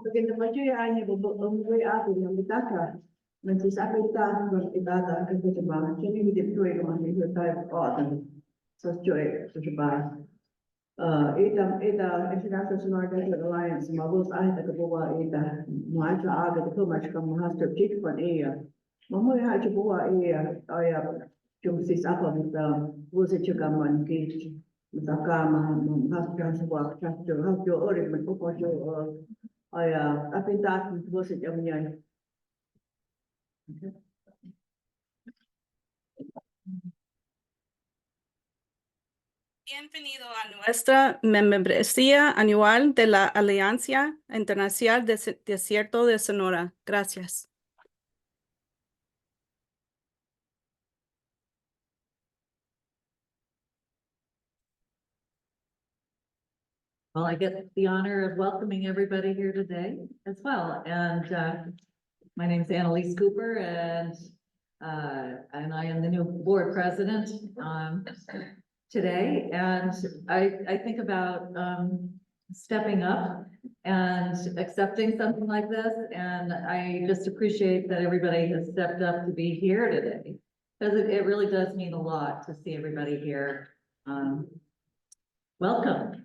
Maganda pa siya ay umuwi ako ng bitaka. Nagsisakita ng ibada ang katiba. Siya hindi dito ay kumani sa tayo ko. So joy sa siya. Ita International Sonoran Alliance mabos ay nagbuwa ita mga sa aga ko mas kam master chief pan iya. Mamoy ha buwa iya ay yung sis ako mit was it chugaman ki Zakama, Master Swak, Chapter, how you order, but before you I think that was it. Bienvenido a nuestra membresía anual de la Alianza Internacional de Desierto de Sonora. Gracias. Well, I get the honor of welcoming everybody here today as well. And my name is Annalise Cooper, and I am the new board president today. And I think about stepping up and accepting something like this. And I just appreciate that everybody has stepped up to be here today, because it really does mean a lot to see everybody here. Welcome.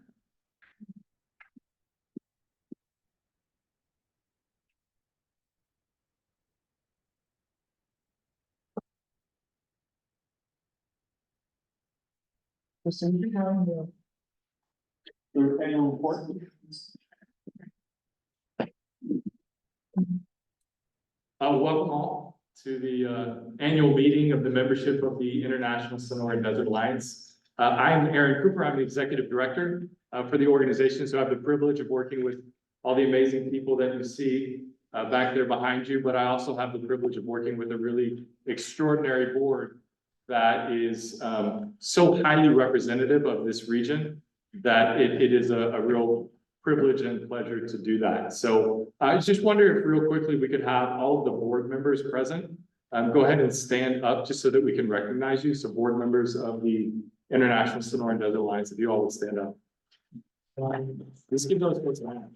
Their annual report. Welcome all to the annual meeting of the membership of the International Sonoran Desert Alliance. I'm Aaron Cooper. I'm the executive director for the organization, so I have the privilege of working with all the amazing people that you see back there behind you, but I also have the privilege of working with a really extraordinary board that is so highly representative of this region that it is a real privilege and pleasure to do that. So I just wonder if real quickly we could have all of the board members present. Go ahead and stand up just so that we can recognize you. So board members of the International Sonoran Desert Alliance, if you all would stand up. Let's give those folks a hand.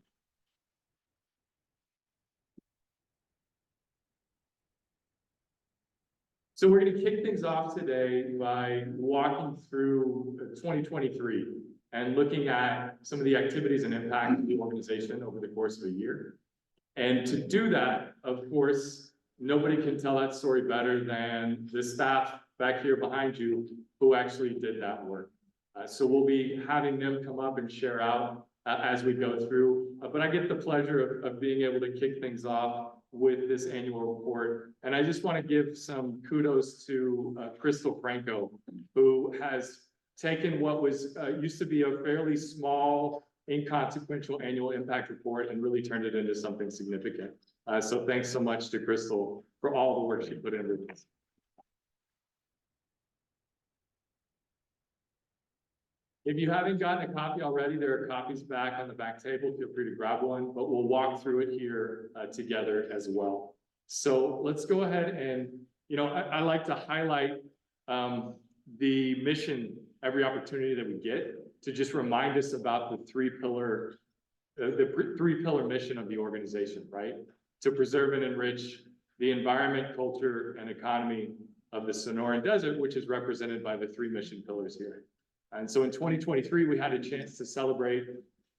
So we're going to kick things off today by walking through 2023 and looking at some of the activities and impact of the organization over the course of a year. And to do that, of course, nobody can tell that story better than the staff back here behind you who actually did that work. So we'll be having them come up and share out as we go through. But I get the pleasure of being able to kick things off with this annual report. And I just want to give some kudos to Crystal Franco, who has taken what was used to be a fairly small, inconsequential annual impact report and really turned it into something significant. So thanks so much to Crystal for all the work she put into this. If you haven't gotten a copy already, there are copies back on the back table. Feel free to grab one, but we'll walk through it here together as well. So let's go ahead and, I like to highlight the mission every opportunity that we get to just remind us about the three pillar mission of the organization, right? To preserve and enrich the environment, culture, and economy of the Sonoran Desert, which is represented by the three mission pillars here. And so in 2023, we had a chance to celebrate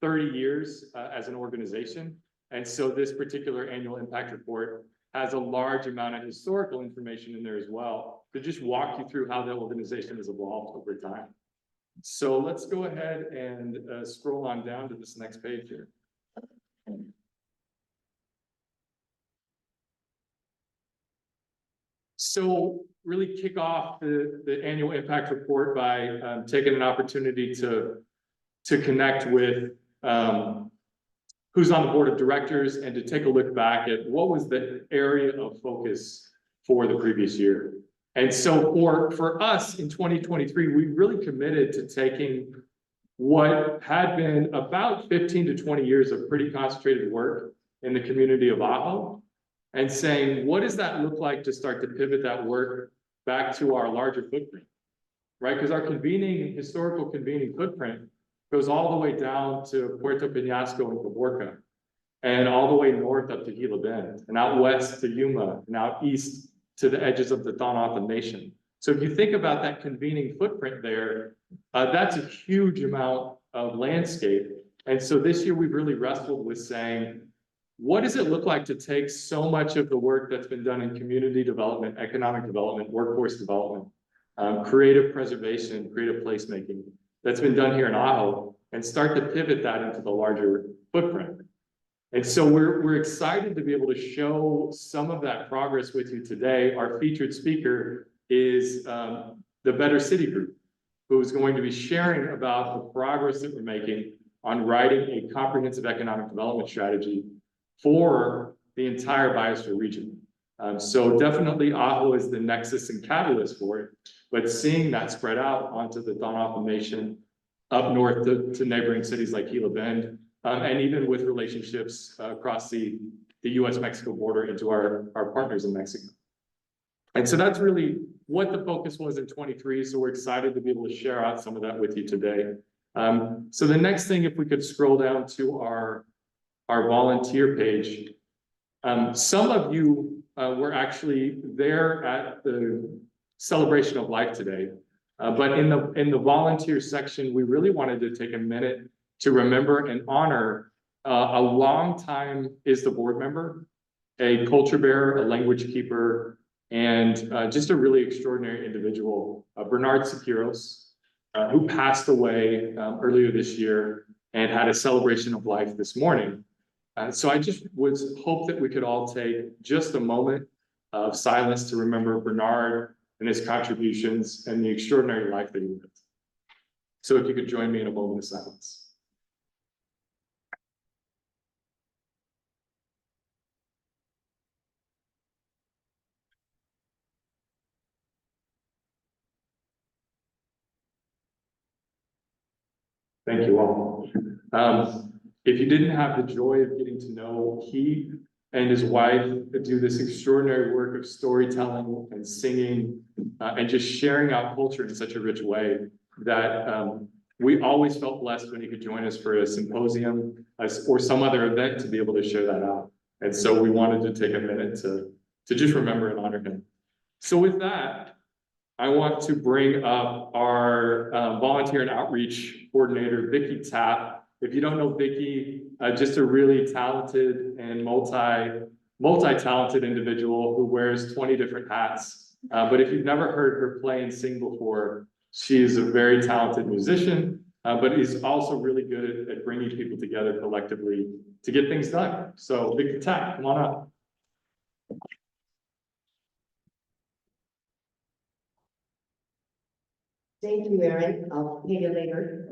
30 years as an organization. And so this particular annual impact report has a large amount of historical information in there as well to just walk you through how the organization has evolved over time. So let's go ahead and scroll on down to this next page here. So really kick off the annual impact report by taking an opportunity to connect with who's on the board of directors and to take a look back at what was the area of focus for the previous year. And so for us in 2023, we really committed to taking what had been about 15 to 20 years of pretty concentrated work in the community of Ajo and saying, what does that look like to start to pivot that work back to our larger footprint, right? Because our historical convening footprint goes all the way down to Puerto Peñasco and Caborca, and all the way north up to Gila Bend, and out west to Yuma, and out east to the edges of the Tohono Nation. So if you think about that convening footprint there, that's a huge amount of landscape. And so this year we've really wrestled with saying, what does it look like to take so much of the work that's been done in community development, economic development, workforce development, creative preservation, creative placemaking that's been done here in Ajo, and start to pivot that into the larger footprint. And so we're excited to be able to show some of that progress with you today. Our featured speaker is the Better City Group, who is going to be sharing about the progress that we're making on writing a comprehensive economic development strategy for the entire biosphere region. So definitely Ajo is the nexus and catalyst for it, but seeing that spread out onto the Tohono Nation, up north to neighboring cities like Gila Bend, and even with relationships across the US-Mexico border into our partners in Mexico. And so that's really what the focus was in 23. So we're excited to be able to share out some of that with you today. So the next thing, if we could scroll down to our volunteer page. Some of you were actually there at the celebration of life today. But in the volunteer section, we really wanted to take a minute to remember and honor a longtime ISDA board member, a culture bearer, a language keeper, and just a really extraordinary individual, Bernard Siqueiros, who passed away earlier this year and had a celebration of life this morning. So I just would hope that we could all take just a moment of silence to remember Bernard and his contributions and the extraordinary life that he lived. So if you could join me in a moment of silence. Thank you all. If you didn't have the joy of getting to know, he and his wife do this extraordinary work of storytelling and singing and just sharing out culture in such a rich way that we always felt blessed when he could join us for a symposium or some other event to be able to share that out. And so we wanted to take a minute to just remember and honor him. So with that, I want to bring up our volunteer and outreach coordinator, Vicki Tapp. If you don't know Vicki, just a really talented and multi-talented individual who wears 20 different hats. But if you've never heard her play and sing before, she's a very talented musician, but is also really good at bringing people together collectively to get things done. So Vicki Tapp, come on up. Thank you, Aaron. I'll pay you later.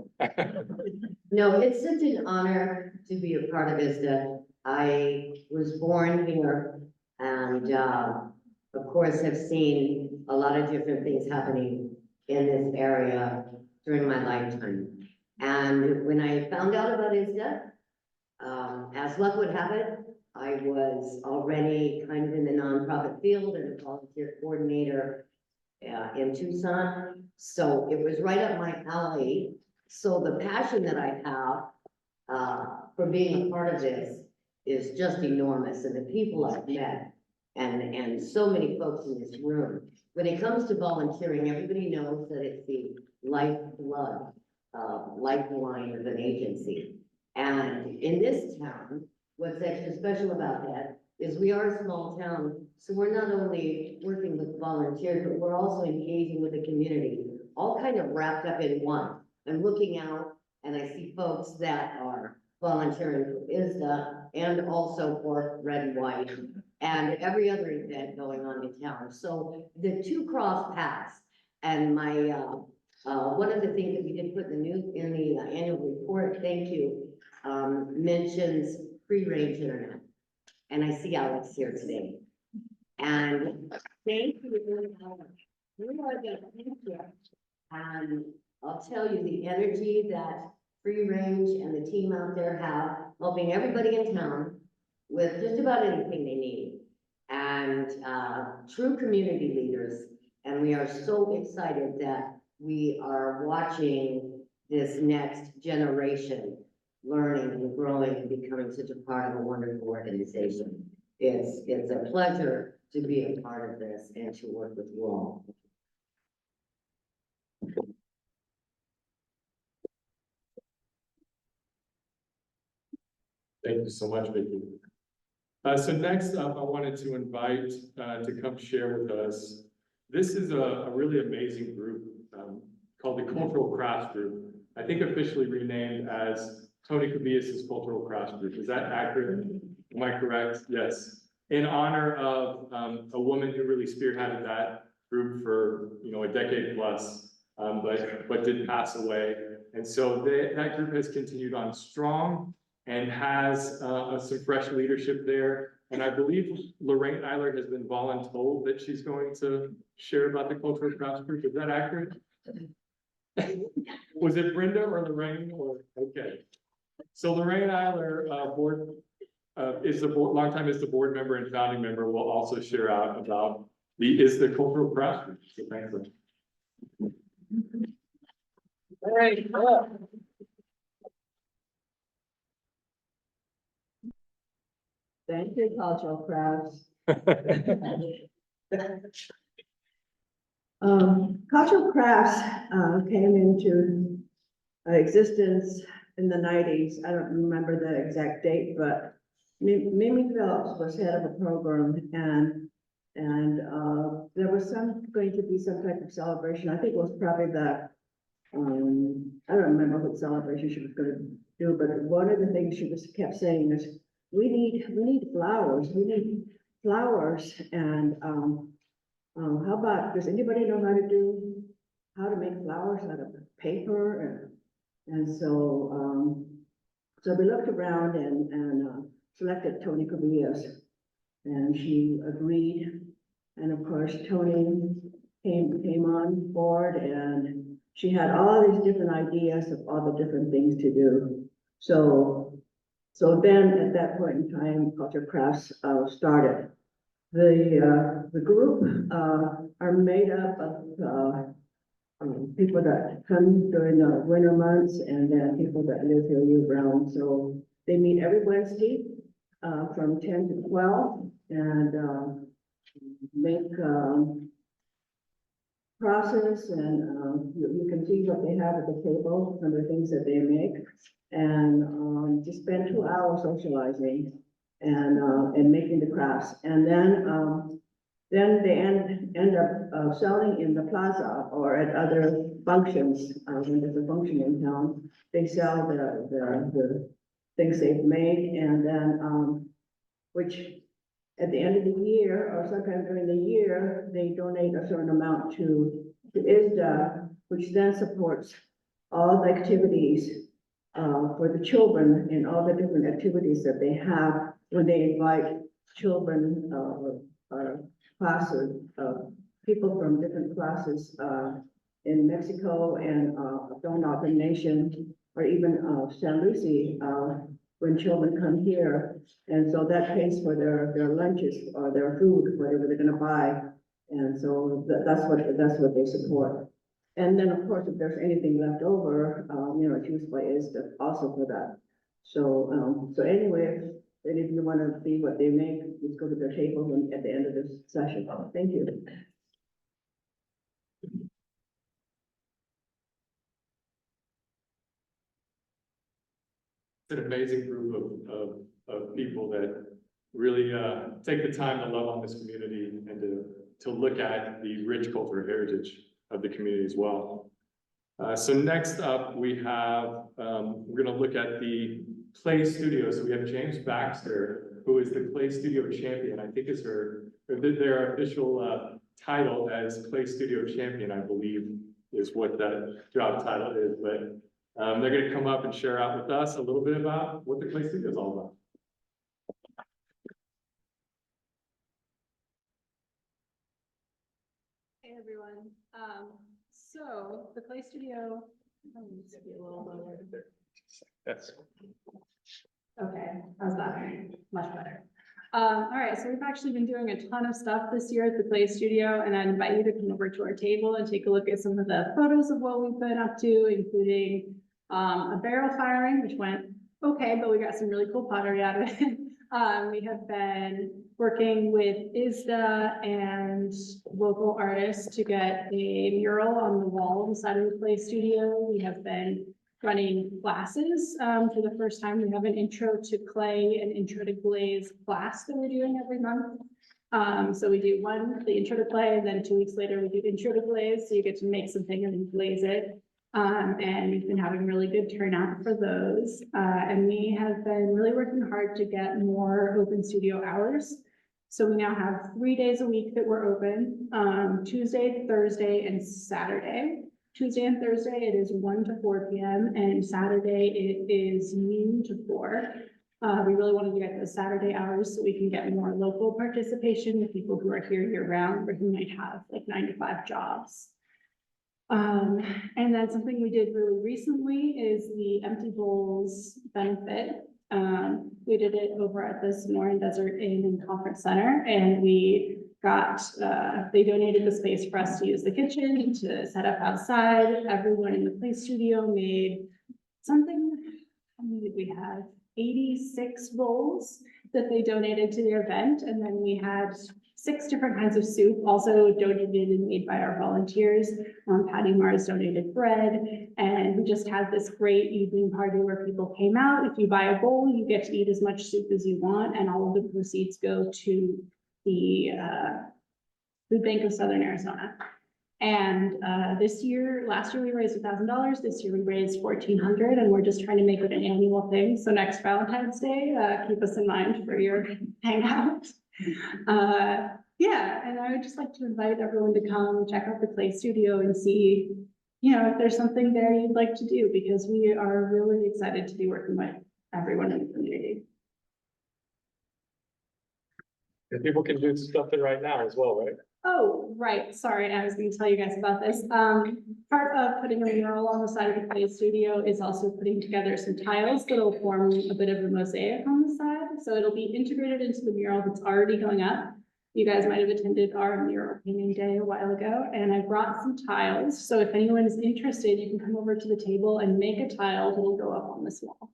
No, it's such an honor to be a part of ISDA. I was born here and, of course, have seen a lot of different things happening in this area during my lifetime. And when I found out about ISDA, as luck would have it, I was already kind of in the nonprofit field and a volunteer coordinator in Tucson. So it was right up my alley. So the passion that I have for being a part of this is just enormous. And the people I've met and so many folks in this room, when it comes to volunteering, everybody knows that it's the lifeblood, lifeline of an agency. And in this town, what's extra special about that is we are a small town, so we're not only working with volunteers, but we're also engaging with the community, all kind of wrapped up in one. I'm looking out and I see folks that are volunteering for ISDA and also for Red and White and every other event going on in town. So the two cross paths. And my one of the things that we did put in the annual report, thank you, mentions free-range internet. And I see Alex here today. And thank you, Alex. You are the future. And I'll tell you the energy that Free Range and the team out there have, helping everybody in town with just about anything they need. And true community leaders. And And we are so excited that we are watching this next generation learning and growing and becoming such a part of a wonderful organization. It's a pleasure to be a part of this and to work with you all. Thank you so much, Vicki. So next up, I wanted to invite to come share with us. This is a really amazing group called the Cultural Crafts Group. I think officially renamed as Tony Cabillas' Cultural Crafts Group. Is that accurate? Am I correct? Yes. In honor of a woman who really spearheaded that group for a decade plus, but did pass away. And so that group has continued on strong and has some fresh leadership there. And I believe Lorraine Eiler has been voluntold that she's going to share about the Cultural Crafts Group. Is that accurate? Was it Brenda or Lorraine or, okay. So Lorraine Eiler, longtime is the board member and founding member, will also share out about the Cultural Crafts Group. So thanks. All right. Thank you, Cultural Crafts. Cultural Crafts came into existence in the 90s. I don't remember the exact date, but Mimi Phillips was head of a program, and there was going to be some type of celebration. I think it was probably the I don't remember what celebration she was going to do, but one of the things she kept saying is, we need flowers. We need flowers, and how about, does anybody know how to make flowers out of paper? And so we looked around and selected Tony Cabillas, and she agreed. And of course, Tony came on board, and she had all these different ideas of all the different things to do. So then at that point in time, Culture Crafts started. The group are made up of people that come during the winter months and then people that live here year round. So they meet every Wednesday from 10 to 12 and make process, and you can see what they have at the table and the things that they make, and just spend 2 hours socializing and making the crafts, and then they end up selling in the plaza or at other functions. When there's a function in town, they sell the things they've made, and then which at the end of the year or sometime during the year, they donate a certain amount to ISDA, which then supports all the activities for the children and all the different activities that they have when they invite children classes, people from different classes in Mexico and Donald Nation, or even San Lucie, when children come here. And so that pays for their lunches or their food, whatever they're gonna buy. And so that's what they support. And then, of course, if there's anything left over, it's used by ISDA also for that. So, so anyway, if you want to see what they make, just go to their table at the end of this session. Thank you. It's an amazing group of people that really take the time to love on this community and to look at the rich cultural heritage of the community as well. So next up, we have, we're going to look at the Play Studio. So we have James Baxter, who is the Play Studio champion. I think is their official title as Play Studio champion, I believe, is what that job title is. But they're going to come up and share out with us a little bit about what the Play Studio is all about. Hey everyone. So the Play Studio, needs to be a little lower. That's Okay, how's that? Much better. All right, so we've actually been doing a ton of stuff this year at the Play Studio, and I invite you to come over to our table and take a look at some of the photos of what we've been up to, including a barrel firing, which went okay, but we got some really cool pottery out of it. We have been working with ISDA and local artists to get a mural on the wall inside of the Play Studio. We have been running classes. For the first time, we have an intro to clay and intro to glaze class that we're doing every month. So we do the intro to clay, and then 2 weeks later, we do intro to glaze. So you get to make something and then glaze it. And we've been having really good turnout for those. And we have been really working hard to get more open studio hours. So we now have 3 days a week that we're open, Tuesday, Thursday, and Saturday. Tuesday and Thursday, it is 1 to 4 p.m. and Saturday it is noon to 4. We really wanted to get those Saturday hours so we can get more local participation with people who are here year round or who might have like 9 to 5 jobs. And then something we did really recently is the Empty Bowls benefit. We did it over at the Sonoran Desert Inn and Conference Center, and we got, they donated the space for us to use the kitchen to set up outside. Everyone in the Play Studio made something, how many did we have? 86 bowls that they donated to the event. And then we had 6 different kinds of soup also donated and made by our volunteers. Patty Mars donated bread, and we just had this great evening party where people came out. If you buy a bowl, you get to eat as much soup as you want, and all of the proceeds go to the Food Bank of Southern Arizona. And last year we raised $1,000. This year we raised $1,400, and we're just trying to make it an annual thing. So next Valentine's Day, keep us in mind for your hangout. Yeah, and I would just like to invite everyone to come check out the Play Studio and see, you know, if there's something there you'd like to do, because we are really excited to be working with everyone in the community. And people can do stuff there right now as well, right? Oh, right. Sorry, I was going to tell you guys about this. Part of putting a mural on the side of the Play Studio is also putting together some tiles that'll form a bit of a mosaic on the side. So it'll be integrated into the mural that's already going up. You guys might have attended our mural painting day a while ago, and I brought some tiles. So if anyone is interested, you can come over to the table and make a tile that'll go up on this wall.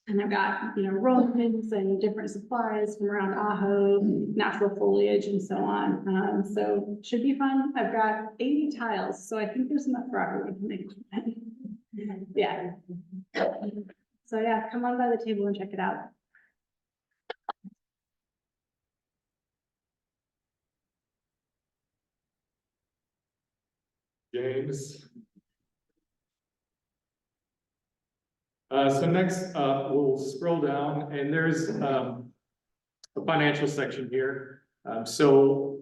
And I've got, you know, rolling pins and different supplies from around Ajo, natural foliage and so on. So it should be fun. I've got 80 tiles, so I think there's enough for everyone to make. Yeah. So yeah, come on by the table and check it out. James. So next, we'll scroll down, and there's a financial section here. So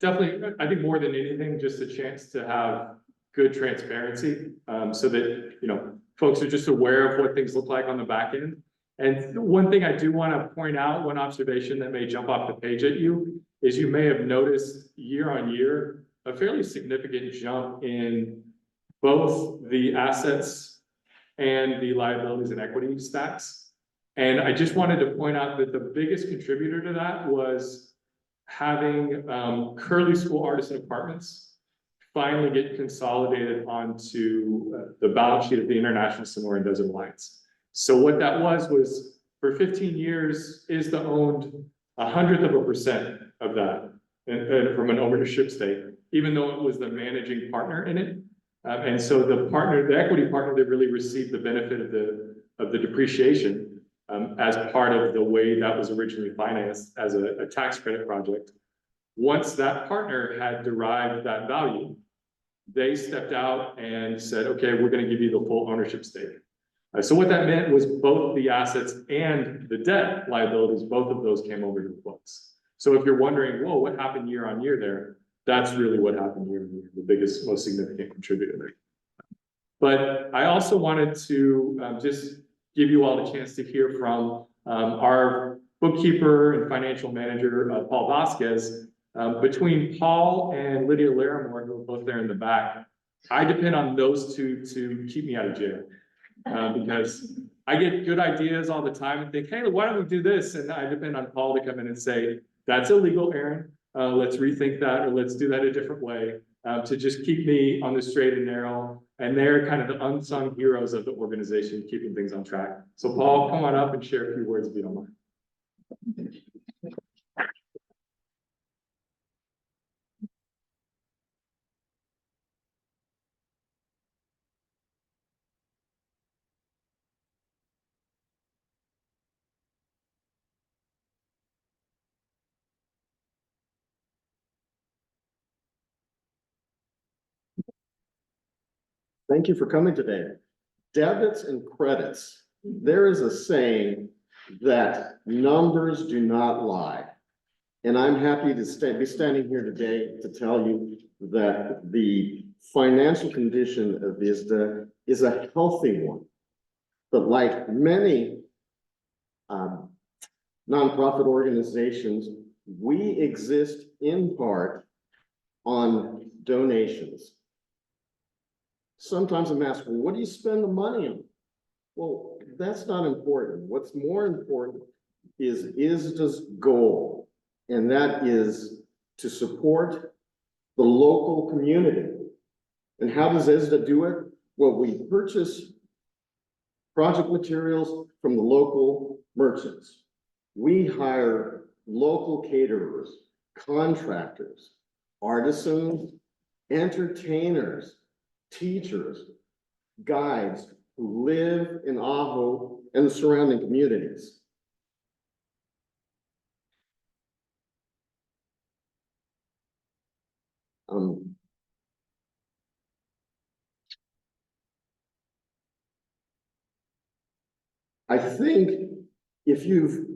definitely, I think more than anything, just a chance to have good transparency, so that, you know, folks are just aware of what things look like on the back end. And one thing I do want to point out, one observation that may jump off the page at you, is you may have noticed year on year a fairly significant jump in both the assets and the liabilities and equity stacks. And I just wanted to point out that the biggest contributor to that was having Curley School Artisan Apartments finally get consolidated onto the balance sheet of the International Sonoran Desert Alliance. So what that was for 15 years, ISDA owned 1/100% of that and from an ownership stake, even though it was the managing partner in it. And so the equity partner that really received the benefit of the depreciation as part of the way that was originally financed as a tax credit project. Once that partner had derived that value, they stepped out and said, okay, we're going to give you the full ownership stake. So what that meant was both the assets and the debt liabilities, both of those came over to the books. So if you're wondering, whoa, what happened year on year there? That's really what happened year on year, the biggest, most significant contributor there. But I also wanted to just give you all the chance to hear from our bookkeeper and financial manager, Paul Vasquez. Between Paul and Lydia Larimore, who are both there in the back, I depend on those two to keep me out of jail. Because I get good ideas all the time and think, hey, why don't we do this? And I depend on Paul to come in and say, that's illegal, Aaron. Let's rethink that, or let's do that a different way, to just keep me on the straight and narrow. And they're kind of the unsung heroes of the organization, keeping things on track. So Paul, come on up and share a few words if you don't mind. Thank you for coming today. Debits and credits. There is a saying that numbers do not lie. And I'm happy to be standing here today to tell you that the financial condition of ISDA is a healthy one. But like many nonprofit organizations, we exist in part on donations. Sometimes I'm asked, well, what do you spend the money on? Well, that's not important. What's more important is ISDA's goal, and that is to support the local community. And how does ISDA do it? Well, we purchase project materials from the local merchants. We hire local caterers, contractors, artisans, entertainers, teachers, guides who live in Ajo and the surrounding communities. I think if you've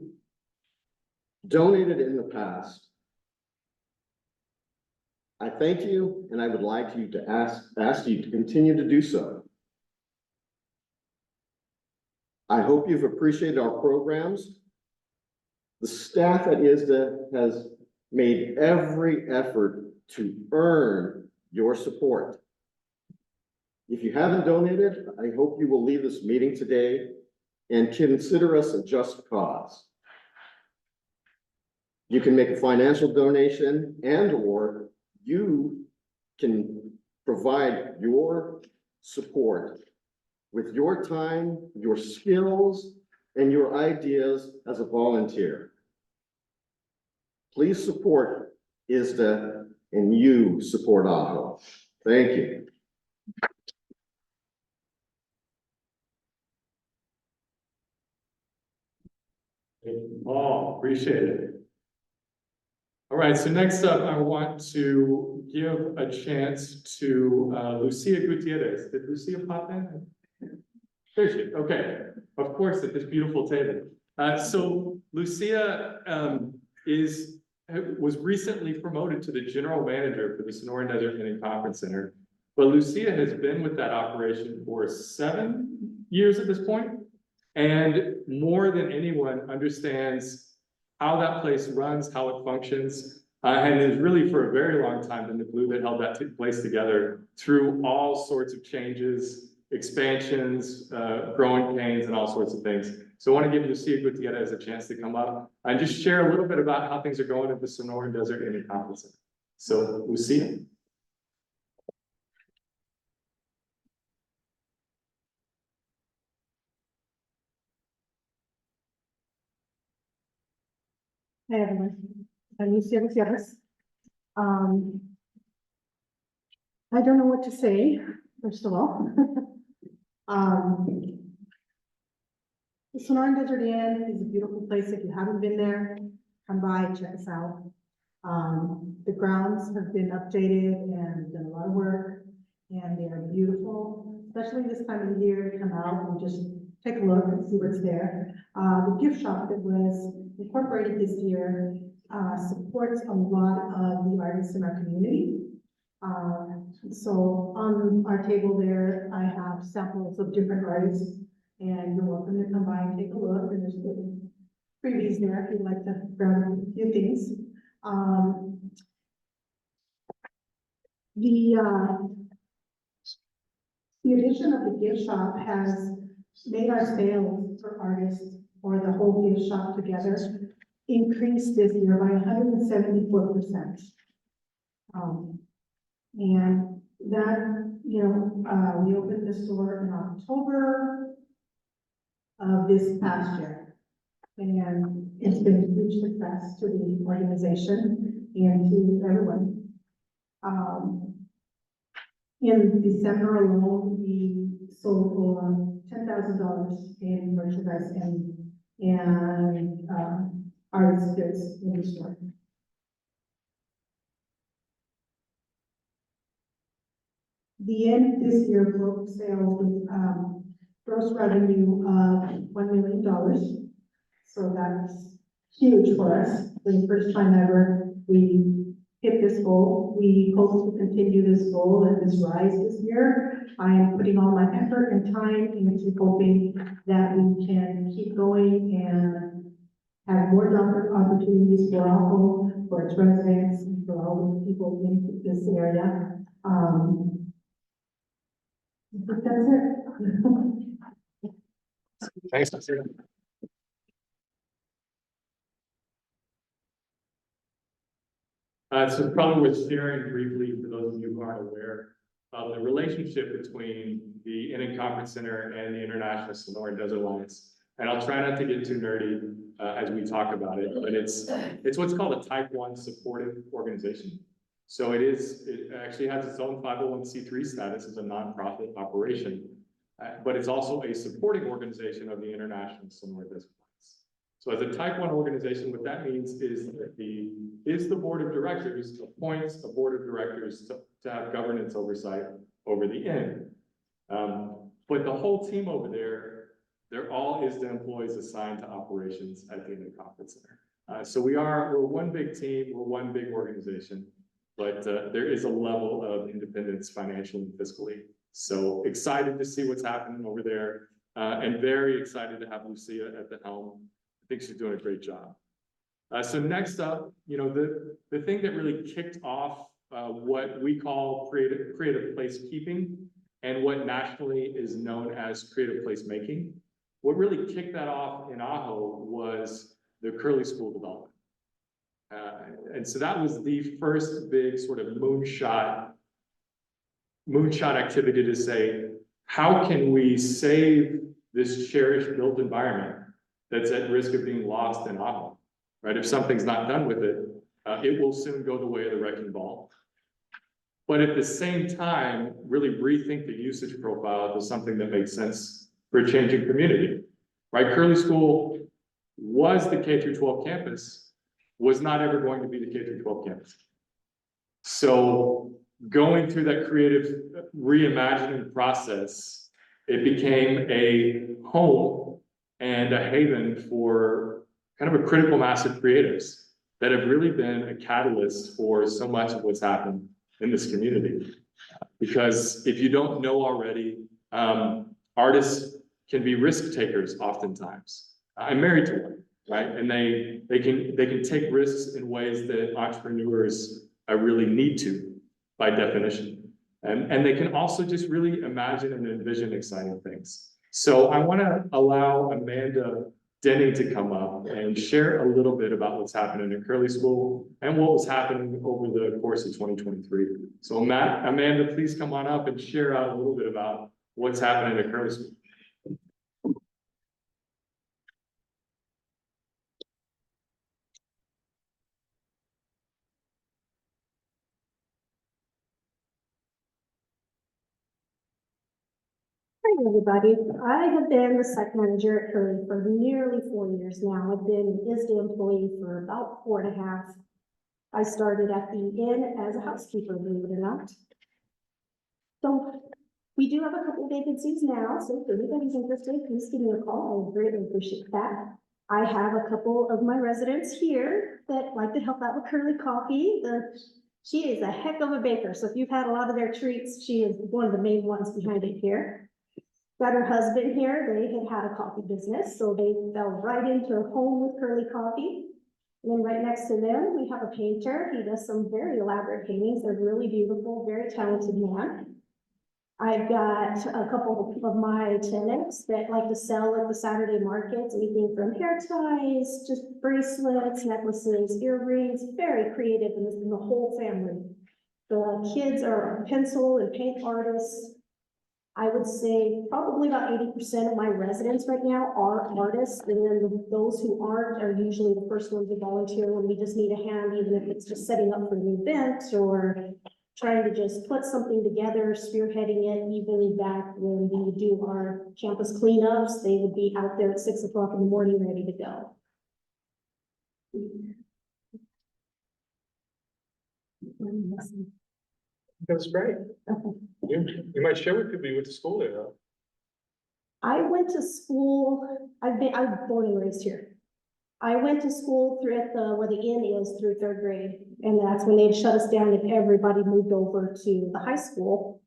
donated in the past, I thank you, and I would like you to ask you to continue to do so. I hope you've appreciated our programs. The staff at ISDA has made every effort to earn your support. If you haven't donated, I hope you will leave this meeting today and consider us a just cause. You can make a financial donation, and/or you can provide your support with your time, your skills, and your ideas as a volunteer. Please support ISDA, and you support Ajo. Thank you. Thank you, Paul, appreciate it. All right, so next up, I want to give a chance to Lucia Gutierrez. Did Lucia pop in? There she is. Okay, of course, at this beautiful table. So Lucia was recently promoted to the general manager for the Sonoran Desert Indian Conference Center. But Lucia has been with that operation for 7 years at this point, and more than anyone understands how that place runs, how it functions, and is really for a very long time been the glue that held that place together through all sorts of changes, expansions, growing pains, and all sorts of things. So I want to give Lucia Gutierrez a chance to come up and just share a little bit about how things are going at the Sonoran Desert Indian Conference Center. So Lucia. Hi, everyone. I'm Lucia Gutierrez. I don't know what to say, first of all. The Sonoran Desert Inn is a beautiful place. If you haven't been there, come by, check us out. The grounds have been updated and done a lot of work, and they are beautiful, especially this time of the year to come out and just take a look and see what's there. The gift shop that was incorporated this year supports a lot of the artists in our community. So on our table there, I have samples of different artists, and you're welcome to come by and take a look. And there's freebies there if you'd like to grab a few things. The addition of the gift shop has made our sales for artists or the whole gift shop together increased this year by 174%. And that, you know, we opened the store in October of this past year. And it's been a huge success to the organization and to everyone. In December alone, we sold $10,000 in merchandise and artist goods in the store. The end this year broke sales with gross revenue of $1 million. So that's huge for us. For the first time ever, we hit this goal. We hope to continue this goal and this rise this year. I am putting all my effort and time into hoping that we can keep going and have more job opportunities for our home, for its residents, and for all the people in this area. I think that's it. Thanks, Cecilia. So probably worth sharing briefly for those of you who aren't aware of the relationship between the Inland Conference Center and the International Sonoran Desert Alliance. And I'll try not to get too nerdy as we talk about it, but it's what's called a Type 1 supportive organization. So it actually has its own 501c3 status as a nonprofit operation, but it's also a supporting organization of the International Sonoran Desert Alliance. So as a Type 1 organization, what that means is that the board of directors appoints a board of directors to have governance oversight over the inn. But the whole team over there, they're all ISDA employees assigned to operations at the Inland Conference Center. So we're one big team, we're one big organization, but there is a level of independence financially and fiscally. So excited to see what's happening over there, and very excited to have Lucia at the helm. I think she's doing a great job. So next up, you know, the thing that really kicked off what we call creative placekeeping and what nationally is known as creative placemaking. What really kicked that off in Ajo was the Curly School development. And so that was the first big sort of moonshot activity to say, how can we save this cherished built environment that's at risk of being lost in Ajo, right? If something's not done with it, it will soon go the way of the wrecking ball. But at the same time, really rethink the usage profile to something that makes sense for a changing community, right? Curly School was the K through 12 campus, was not ever going to be the K through 12 campus. So going through that creative reimagining process, it became a home and a haven for kind of a critical mass of creatives that have really been a catalyst for so much of what's happened in this community. Because if you don't know already, artists can be risk takers oftentimes. I'm married to one, right? And they can take risks in ways that entrepreneurs really need to, by definition. And they can also just really imagine and envision exciting things. So I want to allow Amanda Denny to come up and share a little bit about what's happening in Curly School and what was happening over the course of 2023. So Amanda, please come on up and share out a little bit about what's happening at Curly School. Hi, everybody. I have been the site manager at Curly for nearly 4 years now. I've been an ISDA employee for about 4.5. I started at the inn as a housekeeper, believe it or not. So we do have a couple of vacancies now, so if anybody's interested, please give me a call. I would greatly appreciate that. I have a couple of my residents here that like to help out with Curly Coffee. She is a heck of a baker, so if you've had a lot of their treats, she is one of the main ones behind it here. Got her husband here. They had a coffee business, so they fell right into a home with Curly Coffee. And then right next to them, we have a painter. He does some very elaborate paintings. They're really beautiful, very talented man. I've got a couple of my tenants that like to sell at the Saturday markets, anything from hair ties, just bracelets, necklaces, earrings, very creative in the whole family. The kids are pencil and paint artists. I would say probably about 80% of my residents right now are artists, and then those who aren't are usually the first ones to volunteer when we just need a hand, even if it's just setting up for an event or trying to just put something together, spearheading it. Even back when we would do our campus cleanups, they would be out there at 6 o'clock in the morning, ready to go. That's great. You might share with people you went to school there, though. I went to school, I was born and raised here. I went to school through at the, where the inn is, through 3rd grade, and that's when they'd shut us down and everybody moved over to the high school.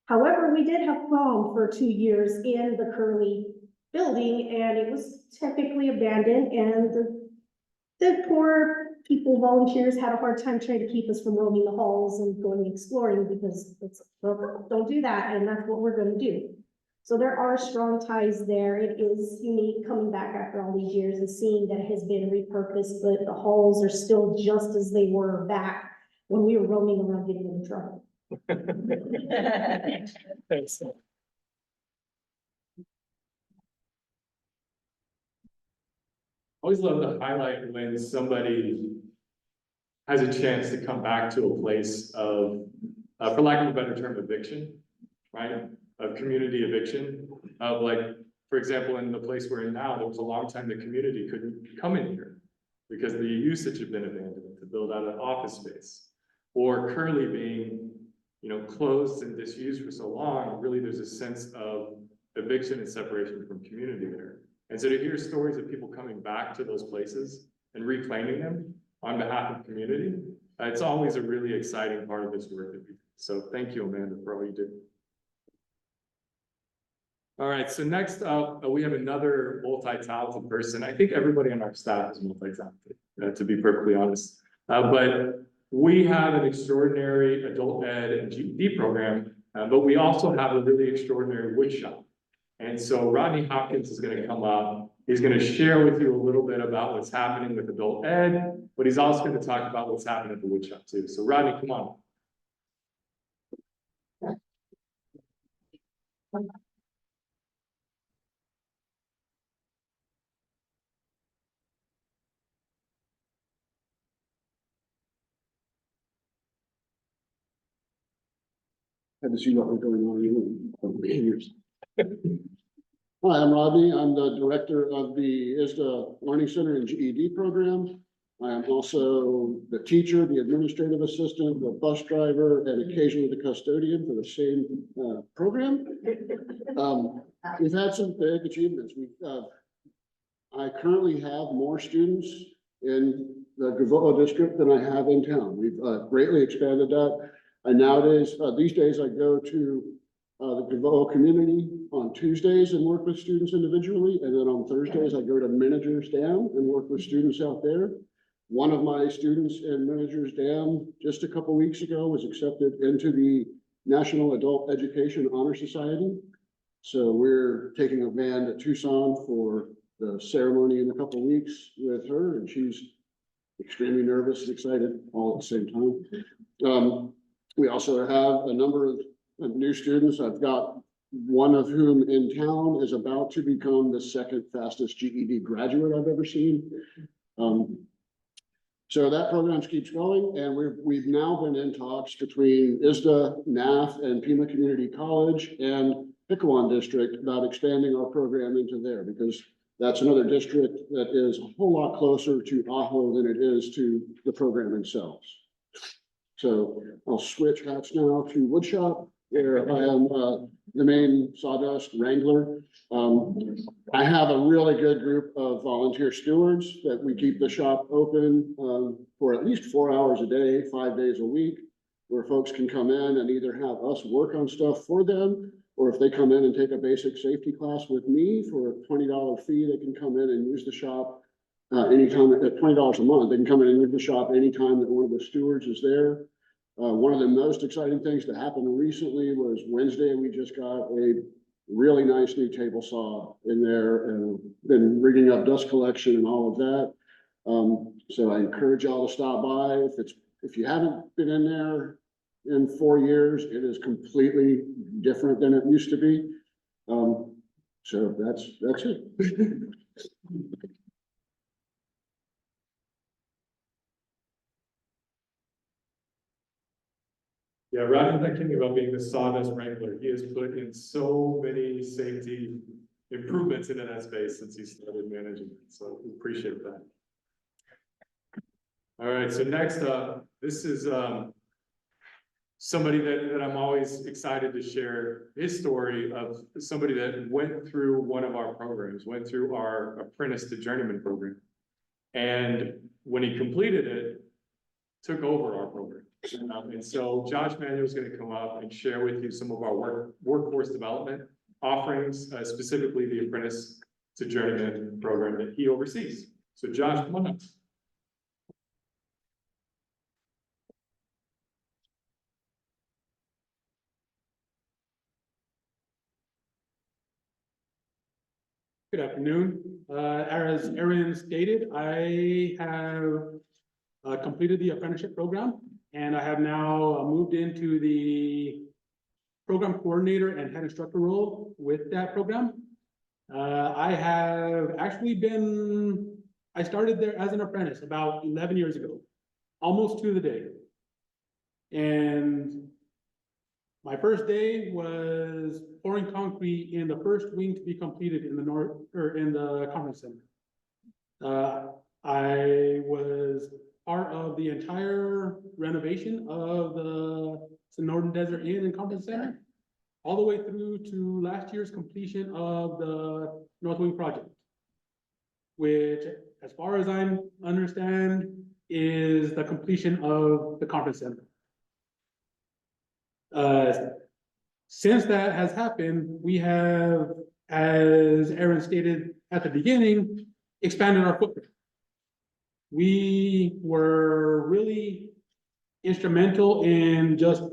However, we did have prom for 2 years in the Curly building, and it was typically abandoned, and the poor people, volunteers, had a hard time trying to keep us from roaming the halls and going exploring, because it's, well, don't do that, and that's what we're gonna do. So there are strong ties there. It is unique coming back after all these years and seeing that it has been repurposed, but the halls are still just as they were back when we were roaming around getting into trouble. Thanks. Always love to highlight when somebody has a chance to come back to a place of, for lack of a better term, eviction, right? Of community eviction, of like, for example, in the place we're in now, there was a long time the community couldn't come in here because the usage had been abandoned to build out an office space. Or Curly being, you know, closed and disused for so long, really there's a sense of eviction and separation from community there. And so to hear stories of people coming back to those places and reclaiming them on behalf of community, it's always a really exciting part of this work that we do. So thank you, Amanda, for all you do. All right, so next up, we have another multi-talented person. I think everybody on our staff is multi-talented, to be perfectly honest. But we have an extraordinary adult ed and GED program, but we also have a really extraordinary wood shop. And so Rodney Hopkins is going to come up. He's going to share with you a little bit about what's happening with adult ed, but he's also going to talk about what's happening at the wood shop too. So Rodney, come on. Had to see what was going on in years. Hi, I'm Rodney. I'm the director of the ISDA Learning Center and GED program. I am also the teacher, the administrative assistant, the bus driver, and occasionally the custodian for the same program. We've had some big achievements. I currently have more students in the Gavoa district than I have in town. We've greatly expanded that. And nowadays, these days, I go to the Gavoa community on Tuesdays and work with students individually. And then on Thursdays, I go to Managers Dam and work with students out there. One of my students in Managers Dam just a couple weeks ago was accepted into the National Adult Education Honor Society. So we're taking a van to Tucson for the ceremony in a couple of weeks with her, and she's extremely nervous and excited all at the same time. We also have a number of new students. I've got one of whom in town is about to become the second fastest GED graduate I've ever seen. So that program keeps going, and we've now been in talks between ISDA, NAF, and Pima Community College and Pickawon District about expanding our program into there, because that's another district that is a whole lot closer to Ajo than it is to the program themselves. So I'll switch hats now to woodshop, where I am the main sawdust wrangler. I have a really good group of volunteer stewards that we keep the shop open for at least 4 hours a day, 5 days a week, where folks can come in and either have us work on stuff for them, or if they come in and take a basic safety class with me for a $20 fee, they can come in and use the shop anytime at $20 a month. They can come in and use the shop anytime that one of the stewards is there. One of the most exciting things that happened recently was Wednesday, we just got a really nice new table saw in there and been rigging up dust collection and all of that. So I encourage y'all to stop by. If you haven't been in there in 4 years, it is completely different than it used to be. So that's it. Yeah, rather than thinking about being the sawdust wrangler, he has put in so many safety improvements into that space since he started managing it, so we appreciate that. All right, so next up, this is somebody that I'm always excited to share his story of somebody that went through one of our programs, went through our apprentice to journeyman program. And when he completed it, took over our program. And so Josh Manuel is going to come up and share with you some of our workforce development offerings, specifically the apprentice to journeyman program that he oversees. So Josh, come on up. Good afternoon. As Aaron stated, I have completed the apprenticeship program, and I have now moved into the program coordinator and head instructor role with that program. I started there as an apprentice about 11 years ago, almost to the day. And my first day was pouring concrete in the first wing to be completed in the conference center. I was part of the entire renovation of the Sonoran Desert Inn and Conference Center, all the way through to last year's completion of the North Wing project, which, as far as I understand, is the completion of the conference center. Since that has happened, we have, as Aaron stated at the beginning, expanded our footprint. We were really instrumental in just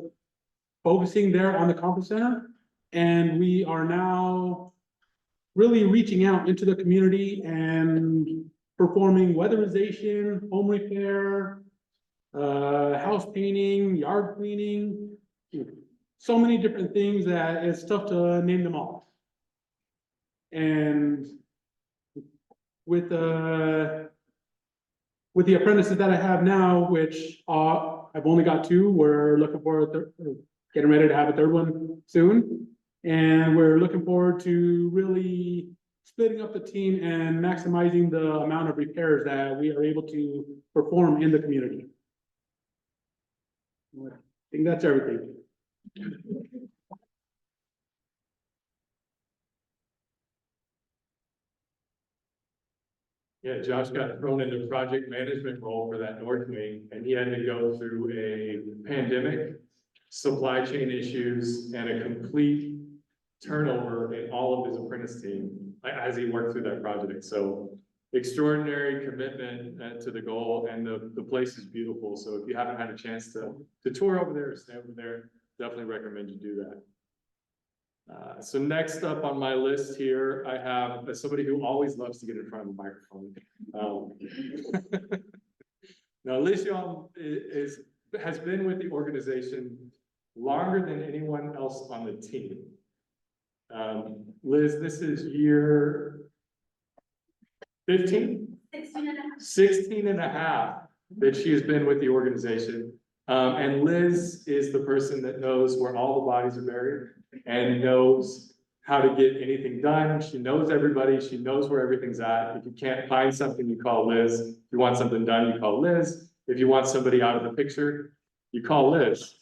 focusing there on the conference center, and we are now really reaching out into the community and performing weatherization, home repair, house painting, yard cleaning, so many different things that it's tough to name them all. And with the apprentices that I have now, which I've only got 2, we're looking for getting ready to have a 3rd one soon. And we're looking forward to really splitting up the team and maximizing the amount of repairs that we are able to perform in the community. I think that's everything. Yeah, Josh got thrown into project management role for that North Wing, and he had to go through a pandemic, supply chain issues, and a complete turnover in all of his apprentice team as he worked through that project. So extraordinary commitment to the goal, and the place is beautiful. So if you haven't had a chance to tour over there or stay over there, definitely recommend you do that. So next up on my list here, I have somebody who always loves to get in front of the microphone. Now, Liz Young has been with the organization longer than anyone else on the team. Liz, this is year 15? 16 and a half that she has been with the organization. And Liz is the person that knows where all the bodies are buried and knows how to get anything done. She knows everybody. She knows where everything's at. If you can't find something, you call Liz. If you want something done, you call Liz. If you want somebody out of the picture, you call Liz.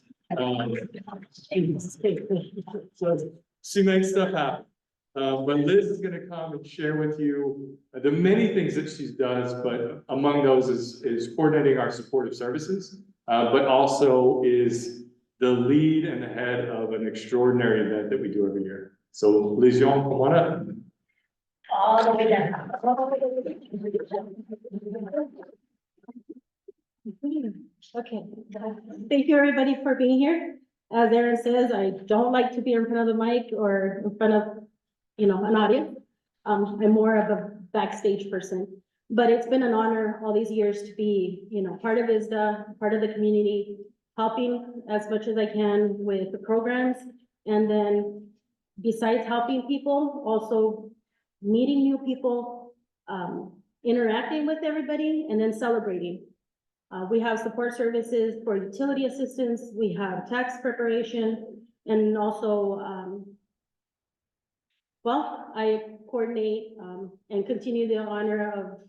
So she makes stuff happen. But Liz is going to come and share with you the many things that she does, but among those is coordinating our supportive services, but also is the lead and the head of an extraordinary event that we do every year. So Liz Young, come on up. All the way down. Okay, thank you, everybody, for being here. As Aaron says, I don't like to be in front of the mic or in front of, an audience. I'm more of a backstage person, but it's been an honor all these years to be, part of ISDA, part of the community, helping as much as I can with the programs. And then besides helping people, also meeting new people, interacting with everybody, and then celebrating. We have support services for utility assistance, we have tax preparation, and also, I coordinate, and continue the honor of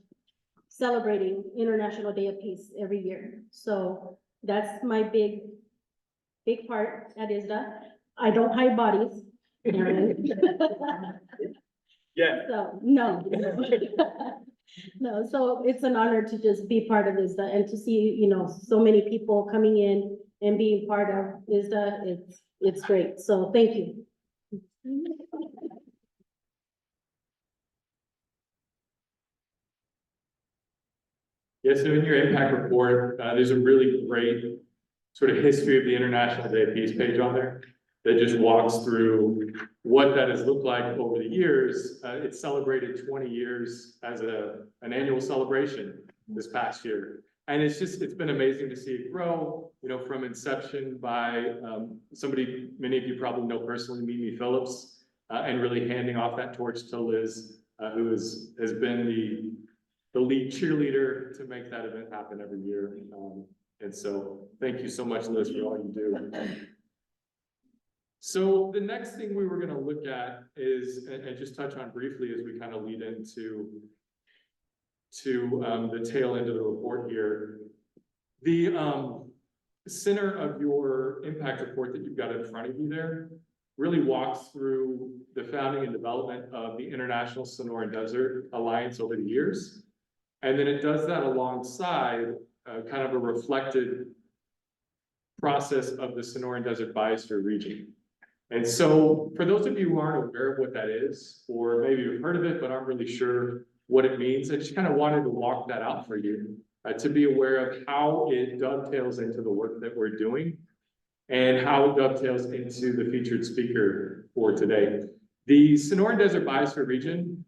celebrating International Day of Peace every year. So that's my big part at ISDA. I don't hide bodies, Aaron. Yeah. So, no. No, so it's an honor to just be part of ISDA and to see, so many people coming in and being part of ISDA. It's great. So thank you. Yeah, so in your impact report, there's a really great sort of history of the International Day of Peace page on there that just walks through what that has looked like over the years. It celebrated 20 years as an annual celebration this past year. And it's been amazing to see it grow, from inception by somebody many of you probably know personally, Mimi Phillips, and really handing off that torch to Liz, who has been the lead cheerleader to make that event happen every year. And so thank you so much, Liz, for all you do. So the next thing we were going to look at is, and just touch on briefly as we kind of lead into the tail end of the report here. The center of your impact report that you've got in front of you there really walks through the founding and development of the International Sonoran Desert Alliance over the years. And then it does that alongside kind of a reflected process of the Sonoran Desert Biosphere region. And so for those of you who aren't aware of what that is, or maybe you've heard of it, but aren't really sure what it means, I just kind of wanted to walk that out for you to be aware of how it dovetails into the work that we're doing and how it dovetails into the featured speaker for today. The Sonoran Desert Biosphere region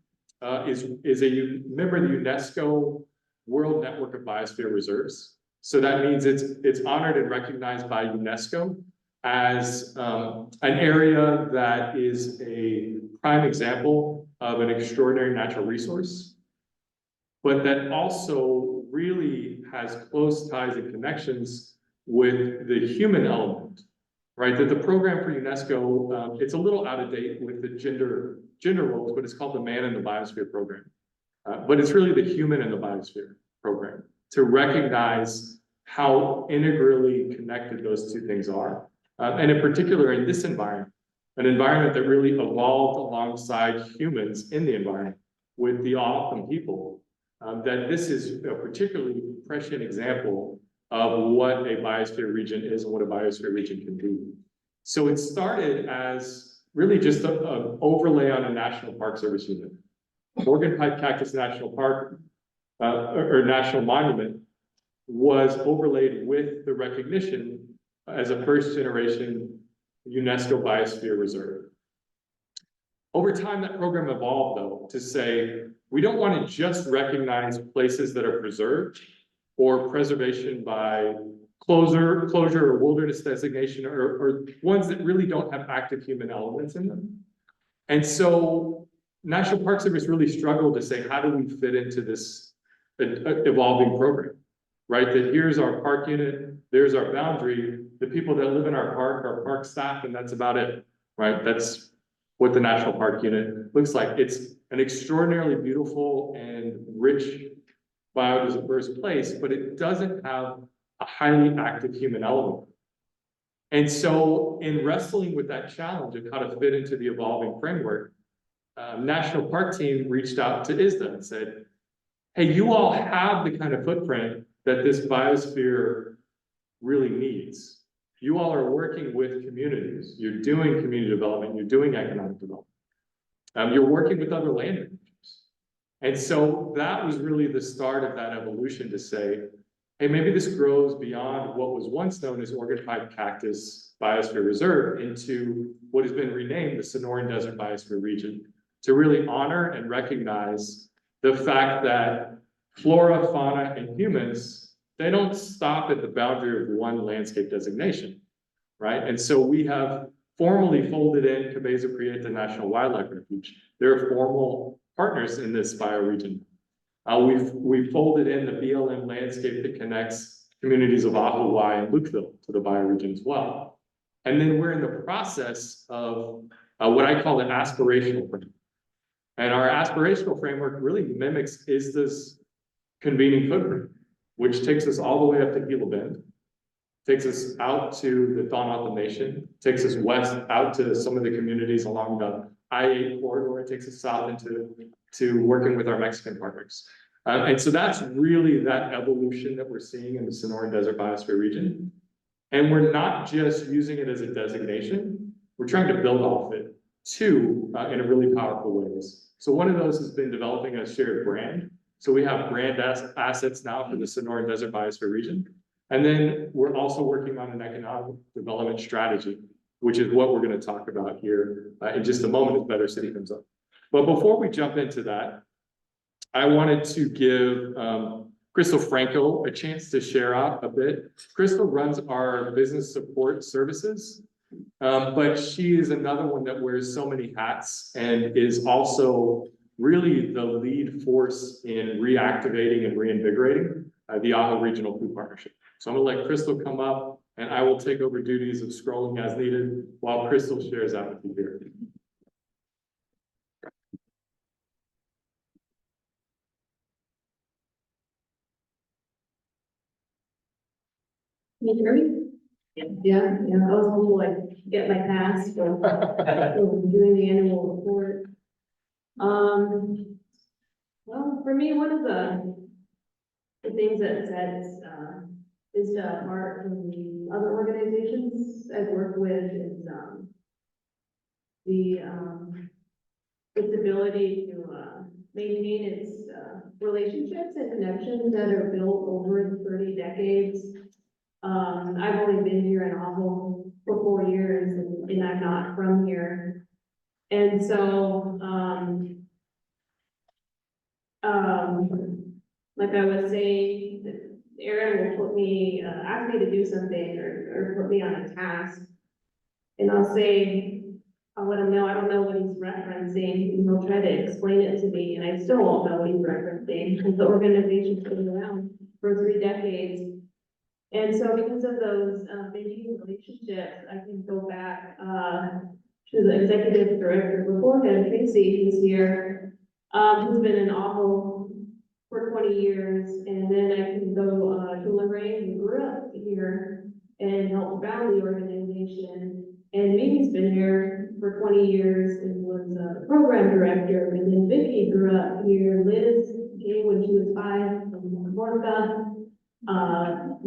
is a member of the UNESCO World Network of Biosphere Reserves. So that means it's honored and recognized by UNESCO as an area that is a prime example of an extraordinary natural resource, but that also really has close ties and connections with the human element, right? That the program for UNESCO, it's a little out of date with the gender roles, but it's called the Man in the Biosphere program. But it's really the human in the biosphere program to recognize how integrally connected those two things are. And in particular, in this environment, an environment that really evolved alongside humans in the environment with the awesome people, that this is a particularly prescient example of what a biosphere region is and what a biosphere region can do. So it started as really just an overlay on a National Park Service unit. Morgan Pipe Cactus National Park, or National Monument, was overlaid with the recognition as a first generation UNESCO Biosphere Reserve. Over time, that program evolved though to say, we don't want to just recognize places that are preserved or preservation by closure or wilderness designation or ones that really don't have active human elements in them. And so National Park Service really struggled to say, how do we fit into this evolving program, right? That here's our park unit, there's our boundary, the people that live in our park staff, and that's about it, right? That's what the National Park Unit looks like. It's an extraordinarily beautiful and rich biodiverse place, but it doesn't have a highly active human element. And so in wrestling with that challenge of how to fit into the evolving framework, National Park team reached out to ISDA and said, hey, you all have the kind of footprint that this biosphere really needs. You all are working with communities. You're doing community development. You're doing economic development. You're working with other land managers. And so that was really the start of that evolution to say, hey, maybe this grows beyond what was once known as Organ Pipe Cactus Biosphere Reserve into what has been renamed the Sonoran Desert Biosphere Region, to really honor and recognize the fact that flora, fauna, and humans, they don't stop at the boundary of one landscape designation, right? And so we have formally folded in Cabeza Prieta National Wildlife Refuge. They're formal partners in this bioregion. We've folded in the BLM landscape that connects communities of Ahuwai and Lukeville to the bioregion as well. And then we're in the process of what I call an aspirational framework. And our aspirational framework really mimics ISDA's convening footprint, which takes us all the way up to Gila Bend, takes us out to the Thonotha Nation, takes us west out to some of the communities along the I-8 corridor, it takes us south into working with our Mexican partners. And so that's really that evolution that we're seeing in the Sonoran Desert Biosphere region. And we're not just using it as a designation, we're trying to build off it too, in a really powerful ways. So one of those has been developing a shared brand. So we have brand assets now for the Sonoran Desert Biosphere region. And then we're also working on an economic development strategy, which is what we're going to talk about here in just a moment as Better City comes up. But before we jump into that, I wanted to give Crystal Franco a chance to share out a bit. Crystal runs our business support services, but she is another one that wears so many hats and is also really the lead force in reactivating and reinvigorating the Ajo Regional Food Partnership. So I'm gonna let Crystal come up and I will take over duties of scrolling as needed while Crystal shares out with you here. Can you hear me? Yeah, I was hopeful I'd get my pass for doing the annual report. Well, for me, one of the things that sets is apart from the other organizations I've worked with is its ability to maintain its relationships and connections that are built over the 30 decades. I've only been here in Ajo for 4 years and I'm not from here. And so, like I was saying, Aaron will put me, ask me to do something or put me on a task. And I'll let him know, I don't know what he's referencing, and he'll try to explain it to me, and I still won't know what he's referencing, because the organization's been around for 3 decades. And so because of those maintaining relationships, I can go back to the executive director beforehand, Tracy, who's here, who's been in Ajo for 20 years, and then I can go to Lorraine, who grew up here and helped found the organization. And Mimi's been here for 20 years and was a program director. And then Vicky grew up here. Liz came when she was 5 from Mallorca.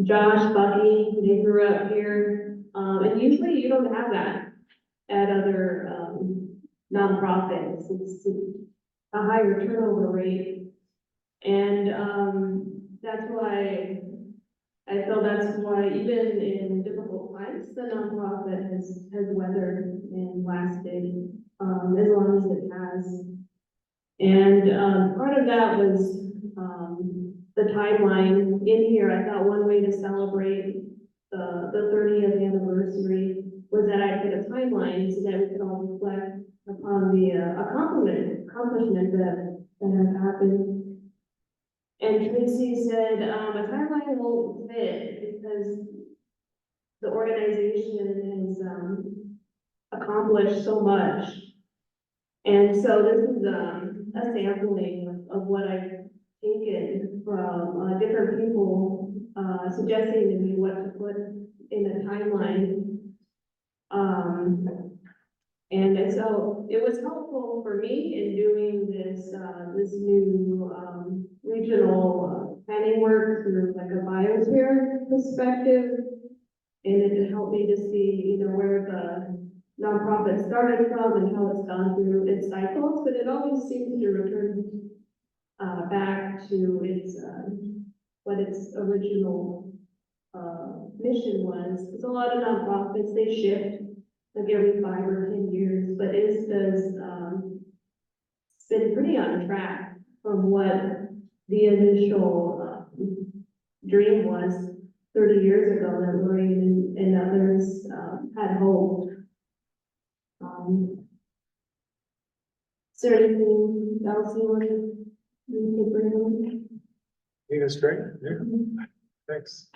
Josh, Bucky, they grew up here. And usually you don't have that at other nonprofits. It's a higher turnover rate. And that's why I feel that's why even in difficult times, the nonprofit has weathered and lasted as long as it has. And part of that was the timeline in here. I thought one way to celebrate the 30th anniversary was that I put a timeline so that we could all reflect upon the accomplishment that has happened. And Tracy said, a timeline won't fit because the organization has accomplished so much. And so this is a sampling of what I've taken from different people suggesting to me what to put in a timeline. And so it was helpful for me in doing this new regional planning work through like a biosphere perspective. And it helped me to see, where the nonprofit started from and how it's gone through its cycles, but it always seems to return back to its what its original, mission was. Because a lot of nonprofits, they shift like every 5 or 10 years, but ISDA's, it's been pretty on track from what the initial, dream was 30 years ago that Maureen and others, had hoped. Is there anything else you want to bring on? I think that's great. Yeah. Thanks.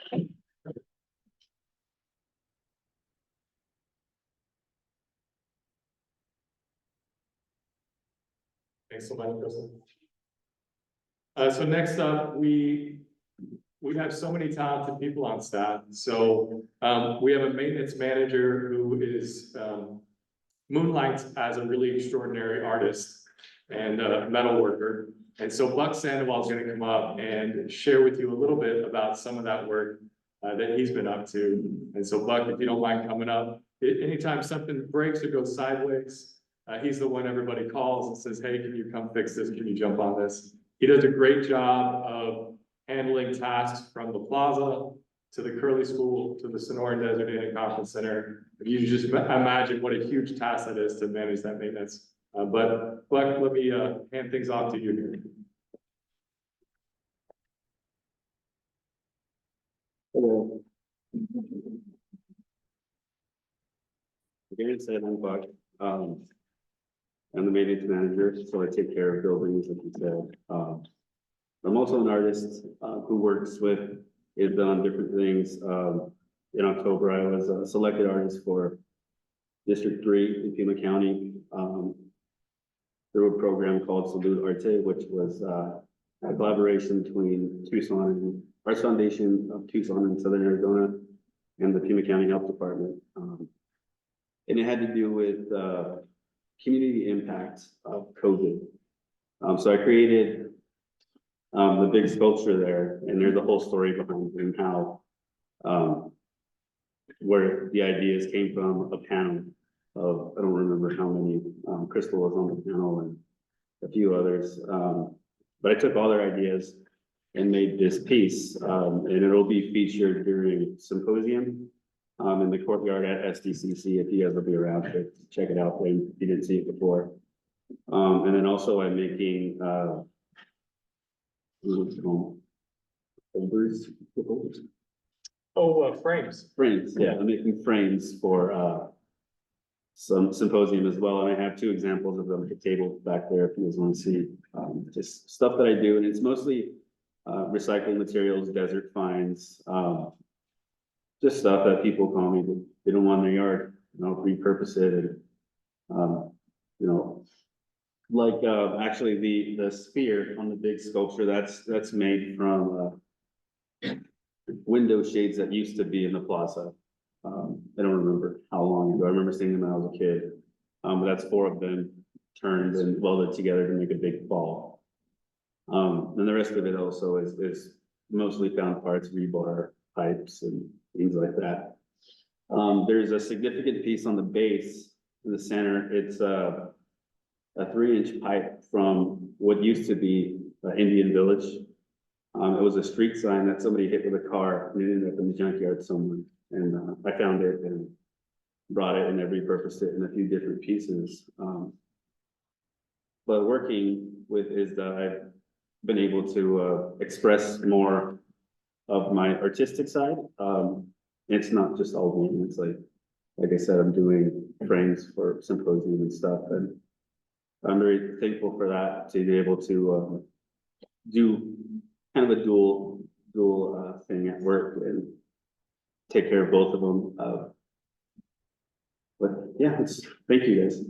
Thanks so much, Kristen. So next up, we have so many talented people on staff. So we have a maintenance manager who is moonlights as a really extraordinary artist and a metal worker. And so Buck Sandoval is going to come up and share with you a little bit about some of that work that he's been up to. And so Buck, if you don't mind coming up, anytime something breaks or goes sideways, he's the one everybody calls and says, hey, can you come fix this? Can you jump on this? He does a great job of handling tasks from the plaza to the Curly School to the Sonoran Desert Inn and Conference Center. If you just imagine what a huge task that is to manage that maintenance. But Buck, let me hand things off to you here. Hello. Again, said I'm Buck. I'm the maintenance manager, so I take care of buildings, like you said. I'm also an artist who works with it on different things. In October, I was a selected artist for District 3 in Pima County. Through a program called Salute Arte, which was a collaboration between Tucson and Arts Foundation of Tucson and Southern Arizona and the Pima County Health Department. And it had to do with community impact of COVID. So I created the big sculpture there, and there's a whole story behind it and how where the ideas came from, a panel of, I don't remember how many, Crystal was on the panel and a few others. But I took all their ideas and made this piece, and it'll be featured during symposium in the courtyard at SDCC, if you guys will be around to check it out if you didn't see it before. And then also I'm making Frames. Frames, yeah, I'm making frames for some symposium as well, and I have 2 examples of them at the table back there if you guys want to see. Just stuff that I do, and it's mostly recycling materials, desert finds, just stuff that people call me, they don't want in their yard, you know, repurpose it, and you know, like actually the sphere on the big sculpture, that's made from window shades that used to be in the plaza. I don't remember how long ago. I remember seeing them when I was a kid. But that's 4 of them turned and welded together to make a big ball. And the rest of it also is mostly found parts, rebar, pipes, and things like that. There's a significant piece on the base in the center. It's a 3-inch pipe from what used to be Indian Village. It was a street sign that somebody hit with a car and it ended up in the junkyard somewhere. And I found it and brought it and I repurposed it in a few different pieces. But working with ISDA, I've been able to express more of my artistic side. It's not just all one. It's like I said, I'm doing frames for symposium and stuff, and I'm very thankful for that, to be able to do kind of a dual thing at work and take care of both of them. But yeah, thank you guys.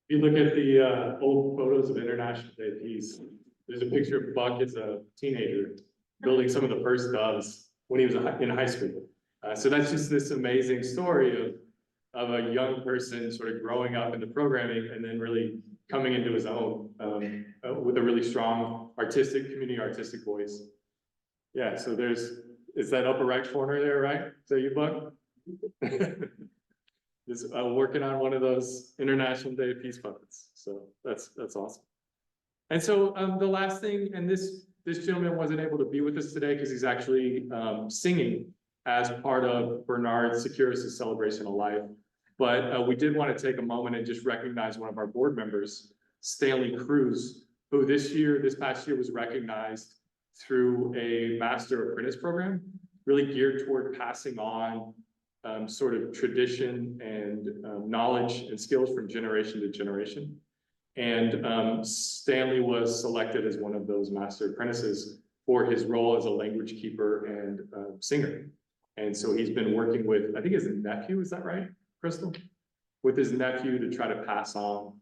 If you look at the old photos of International Day Peace, there's a picture of Buck as a teenager building some of the first doves when he was in high school. So that's just this amazing story of a young person sort of growing up in the programming and then really coming into his own with a really strong community artistic voice. Yeah, so it's that upper right corner there, right? Is that you, Buck? is working on one of those International Day of Peace puppets. So that's awesome. And so the last thing, and this gentleman wasn't able to be with us today because he's actually singing as part of Bernard Securis' celebration of life. But we did want to take a moment and just recognize one of our board members, Stanley Cruz, who this past year was recognized through a Master Apprentice program, really geared toward passing on sort of tradition and knowledge and skills from generation to generation. And Stanley was selected as one of those Master Apprentices for his role as a language keeper and singer. And so he's been working with, I think his nephew, is that right, Crystal? With his nephew to try to pass on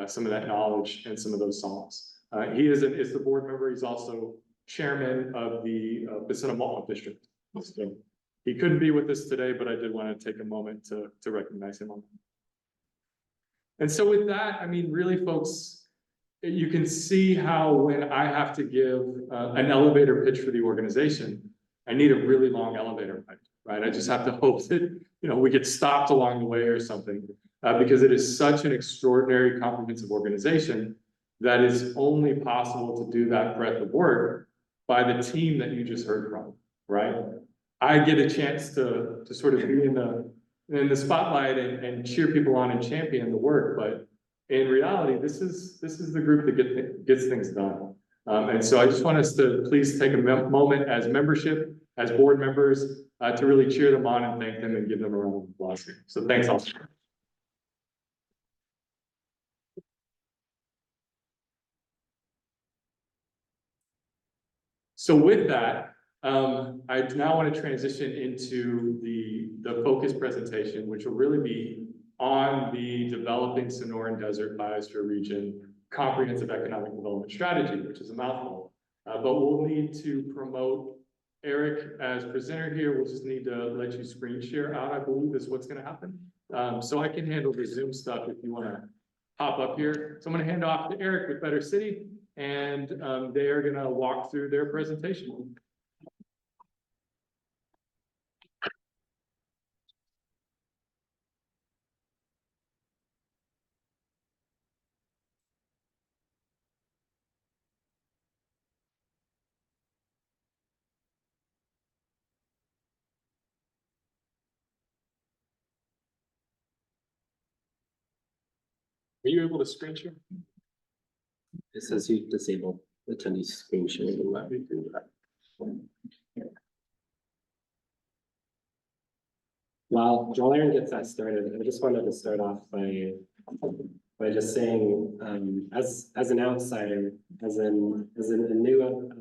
some of that knowledge and some of those songs. He is the board member. He's also chairman of the Sinaloa district. So he couldn't be with us today, but I did want to take a moment to recognize him on that. And so with that, I mean, really, folks, you can see how when I have to give an elevator pitch for the organization, I need a really long elevator ride, right? I just have to hope that, you know, we get stopped along the way or something, because it is such an extraordinary, comprehensive organization that is only possible to do that breadth of work by the team that you just heard from, right? I get a chance to sort of be in the spotlight and cheer people on and champion the work, but in reality, this is the group that gets things done. And so I just want us to please take a moment as membership, as board members, to really cheer them on and thank them and give them a round of applause here. So thanks all. So with that, I now want to transition into the focus presentation, which will really be on the Developing Sonoran Desert Biosphere Region Comprehensive Economic Development Strategy, which is a mouthful. But we'll need to promote Eric as presenter here. We'll just need to let you screen share out, I believe is what's going to happen. So I can handle the Zoom stuff if you want to hop up here. So I'm going to hand off to Eric with Better City, and they are going to walk through their presentation. Are you able to screen share? It says you disabled attendee screen sharing. Let me do that. While Aaron gets that started, I just wanted to start off by just saying, as an outsider, as a new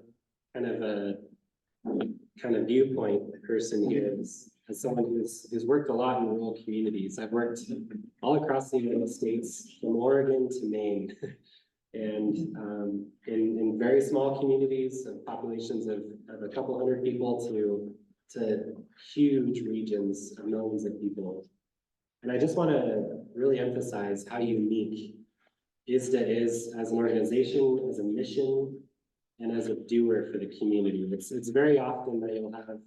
kind of viewpoint person here, as someone who's worked a lot in rural communities. I've worked all across the United States, from Oregon to Maine, and in very small communities of populations of a couple hundred people to huge regions of millions of people. And I just want to really emphasize how unique ISDA is as an organization, as a mission, and as a doer for the community. It's very often that you'll have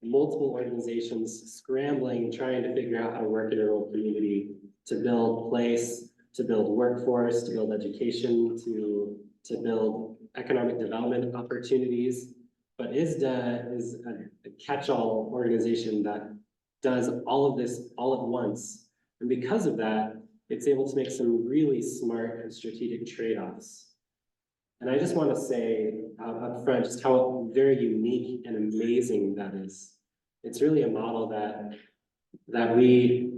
multiple organizations scrambling, trying to figure out how to work in a rural community, to build place, to build workforce, to build education, to build economic development opportunities. But ISDA is a catch-all organization that does all of this all at once. And because of that, it's able to make some really smart and strategic trade-offs. And I just want to say up front just how very unique and amazing that is. It's really a model that we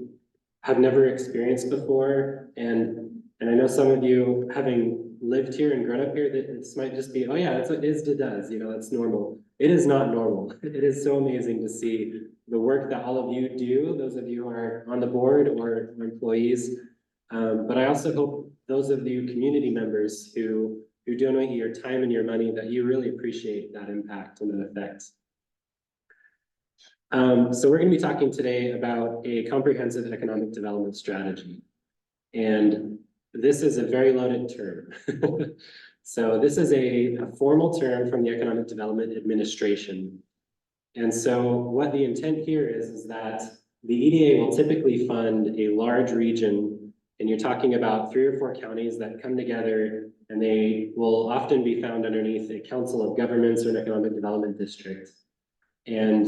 have never experienced before. And I know some of you, having lived here and grown up here, that this might just be, oh yeah, that's what ISDA does, you know, that's normal. It is not normal. It is so amazing to see the work that all of you do, those of you who are on the board or employees. But I also hope those of you community members who donate your time and your money, that you really appreciate that impact and that effect. So we're going to be talking today about a comprehensive economic development strategy. And this is a very loaded term. So this is a formal term from the Economic Development Administration. And so what the intent here is that the EDA will typically fund a large region, and you're talking about 3 or 4 counties that come together, and they will often be found underneath a council of governments or an economic development district. And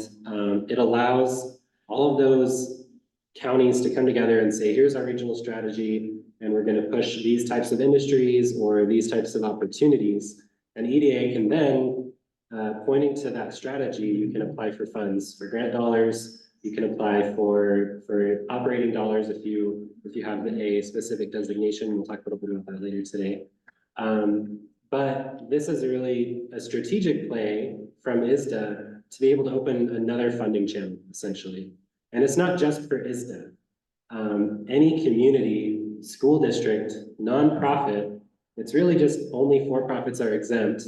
it allows all of those counties to come together and say, here's our regional strategy, and we're going to push these types of industries or these types of opportunities. And EDA can then, pointing to that strategy, you can apply for funds for grant dollars. You can apply for operating dollars if you have a specific designation. We'll talk a little bit about that later today. But this is really a strategic play from ISDA to be able to open another funding channel, essentially. And it's not just for ISDA. Any community, school district, nonprofit, it's really just only for-profits are exempt,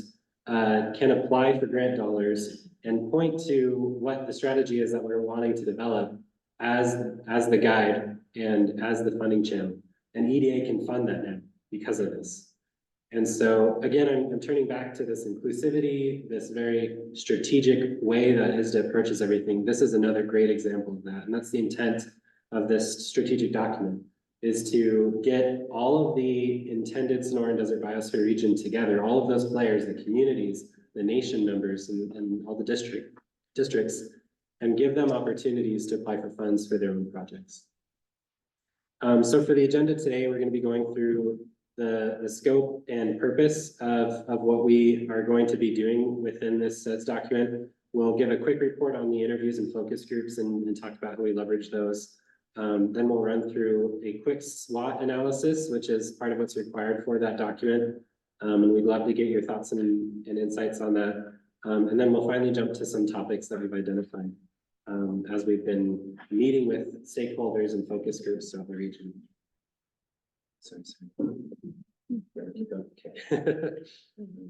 can apply for grant dollars and point to what the strategy is that we're wanting to develop as the guide and as the funding channel. And EDA can fund that now because of this. And so again, I'm turning back to this inclusivity, this very strategic way that ISDA approaches everything. This is another great example of that. And that's the intent of this strategic document, is to get all of the intended Sonoran Desert Biosphere region together, all of those players, the communities, the nation members, and all the districts, and give them opportunities to apply for funds for their own projects. So for the agenda today, we're going to be going through the scope and purpose of what we are going to be doing within this document. We'll give a quick report on the interviews and focus groups and talk about how we leverage those. Then we'll run through a quick SWOT analysis, which is part of what's required for that document. And we'd love to get your thoughts and insights on that. And then we'll finally jump to some topics that we've identified as we've been meeting with stakeholders and focus groups throughout the region. Sorry. Okay.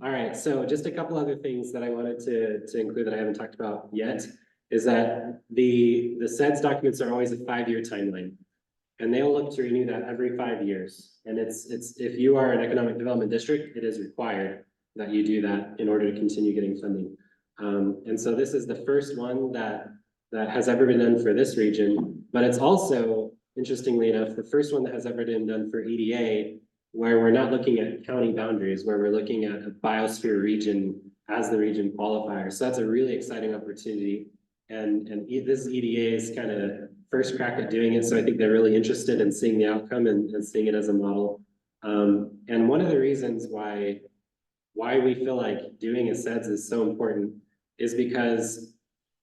All right, so just a couple other things that I wanted to include that I haven't talked about yet is that the SEDS documents are always a 5-year timeline, and they'll look to renew that every 5 years. And it's if you are an economic development district, it is required that you do that in order to continue getting funding. And so this is the first one that has ever been done for this region, but it's also, interestingly enough, the first one that has ever been done for EDA, where we're not looking at county boundaries, where we're looking at a biosphere region as the region qualifier. So that's a really exciting opportunity. And this EDA's kind of first crack at doing it. So I think they're really interested in seeing the outcome and seeing it as a model. And one of the reasons why we feel like doing a SEDS is so important is because,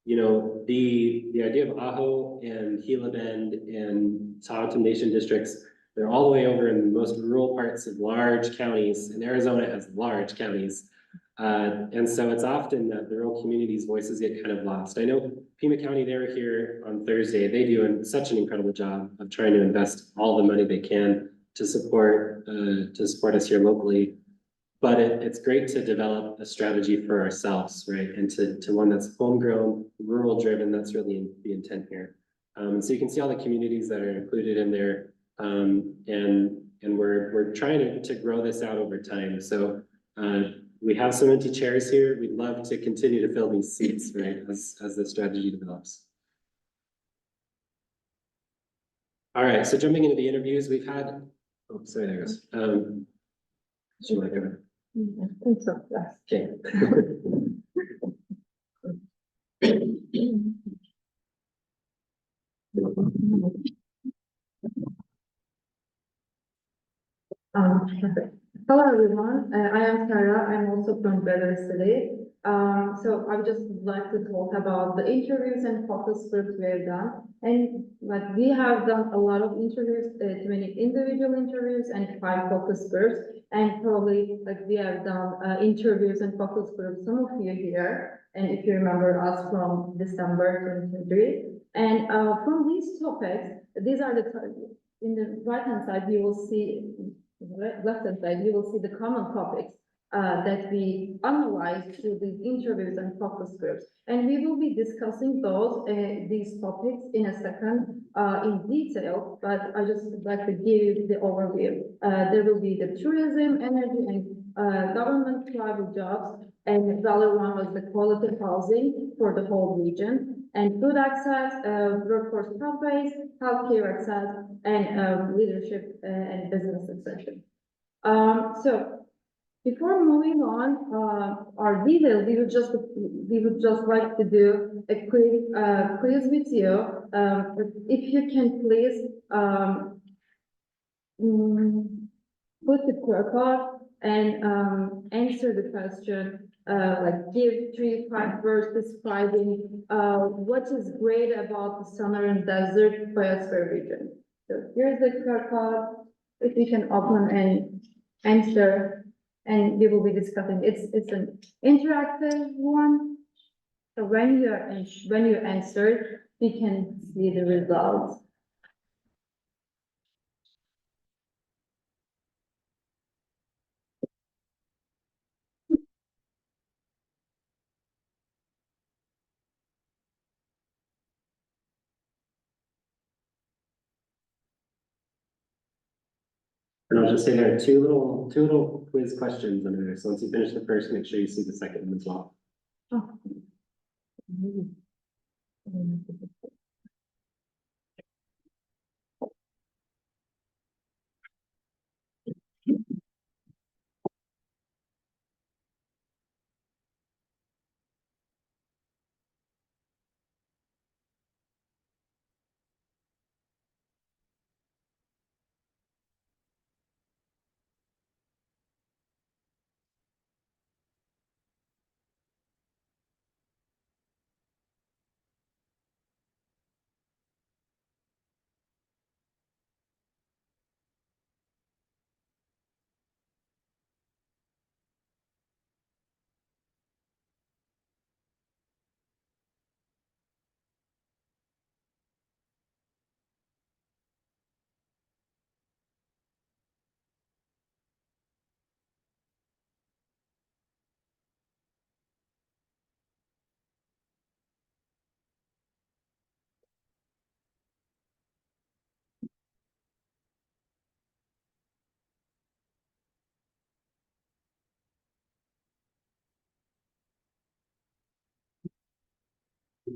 you know, the idea of Ajo and Gila Bend and Tahoe Nation districts, they're all the way over in the most rural parts of large counties, and Arizona has large counties. And so it's often that the rural communities' voices get kind of lost. I know Pima County, they were here on Thursday. They do such an incredible job of trying to invest all the money they can to support us here locally. But it's great to develop a strategy for ourselves, right? And to one that's homegrown, rural driven. That's really the intent here. So you can see all the communities that are included in there. And we're trying to grow this out over time. So we have some empty chairs here. We'd love to continue to fill these seats, right, as the strategy develops. All right, so jumping into the interviews, we've had, oh, sorry, there goes. Should I go? I think so, yes. Okay. Hello, everyone. I am Sarah. I'm also from Belarus City. So I would just like to talk about the interviews and focus groups we have done. And like we have done a lot of interviews, 20 individual interviews and 5 focus groups. And probably like we have done interviews and focus groups, some of you here. And if you remember us from December 2023. And from these topics, these are in the right-hand side, you will see left-hand side, you will see the common topics that we analyze through these interviews and focus groups. And we will be discussing these topics in a second in detail, but I just would like to give you the overview. There will be the tourism, energy, and government private jobs, And the other one was the quality of housing for the whole region, and food access, workforce pathways, healthcare access, and leadership and business succession. So before moving on, our details, we would just like to do a quick quiz with you. If you can please put the QR code and answer the question, like give 3-5 words describing what is great about the Sonoran Desert Biosphere region. So here's the QR code. If you can open and answer, and we will be discussing. It's an interactive one. So when you answer, we can see the results. And I'll just say there are two little quiz questions under there. So once you finish the first, make sure you see the second one as well. Oh.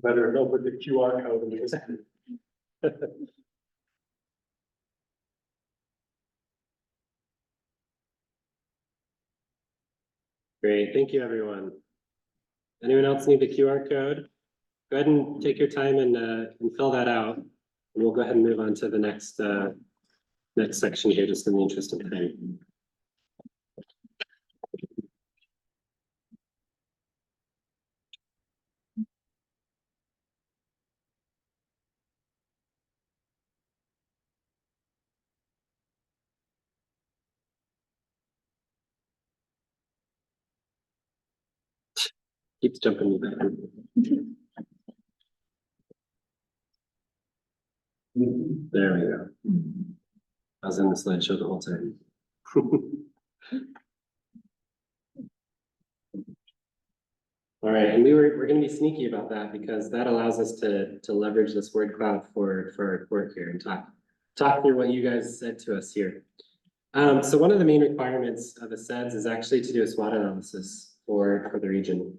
Better know with the QR code. Great, thank you, everyone. Anyone else need the QR code? Go ahead and take your time and fill that out. And we'll go ahead and move on to the next section here, just in the interest of time. Keeps jumping me back. There we go. I was in the slideshow the whole time. All right, and we're gonna be sneaky about that because that allows us to leverage this word cloud for our work here and talk through what you guys said to us here. So one of the main requirements of the SEDS is actually to do a SWOT analysis for the region.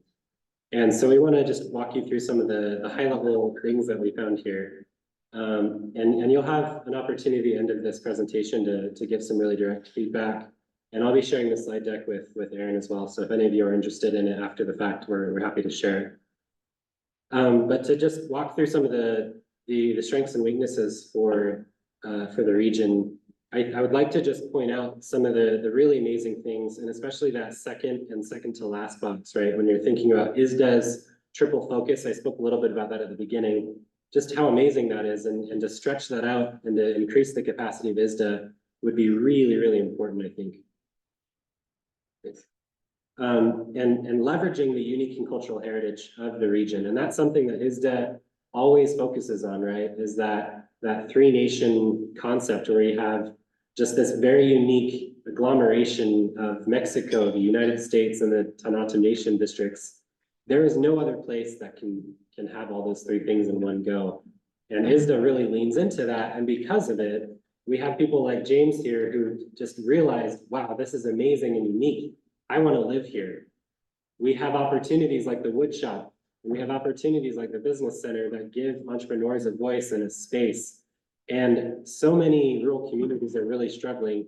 And so we want to just walk you through some of the high level things that we found here. And you'll have an opportunity at the end of this presentation to give some really direct feedback. And I'll be sharing the slide deck with Aaron as well. So if any of you are interested in it after the fact, we're happy to share it. But to just walk through some of the strengths and weaknesses for the region, I would like to just point out some of the really amazing things, and especially that second to last box, right? When you're thinking about ISDA's triple focus, I spoke a little bit about that at the beginning, just how amazing that is, and to stretch that out and to increase the capacity of ISDA would be really, really important, I think. And leveraging the unique and cultural heritage of the region. And that's something that ISDA always focuses on, right? Is that 3-nation concept where you have just this very unique agglomeration of Mexico, the United States, and the Tanata Nation districts. There is no other place that can have all those 3 things in one go. And ISDA really leans into that. And because of it, we have people like James here who just realized, wow, this is amazing and unique. I want to live here. We have opportunities like the wood shop. And we have opportunities like the business center that give entrepreneurs a voice and a space. And so many rural communities are really struggling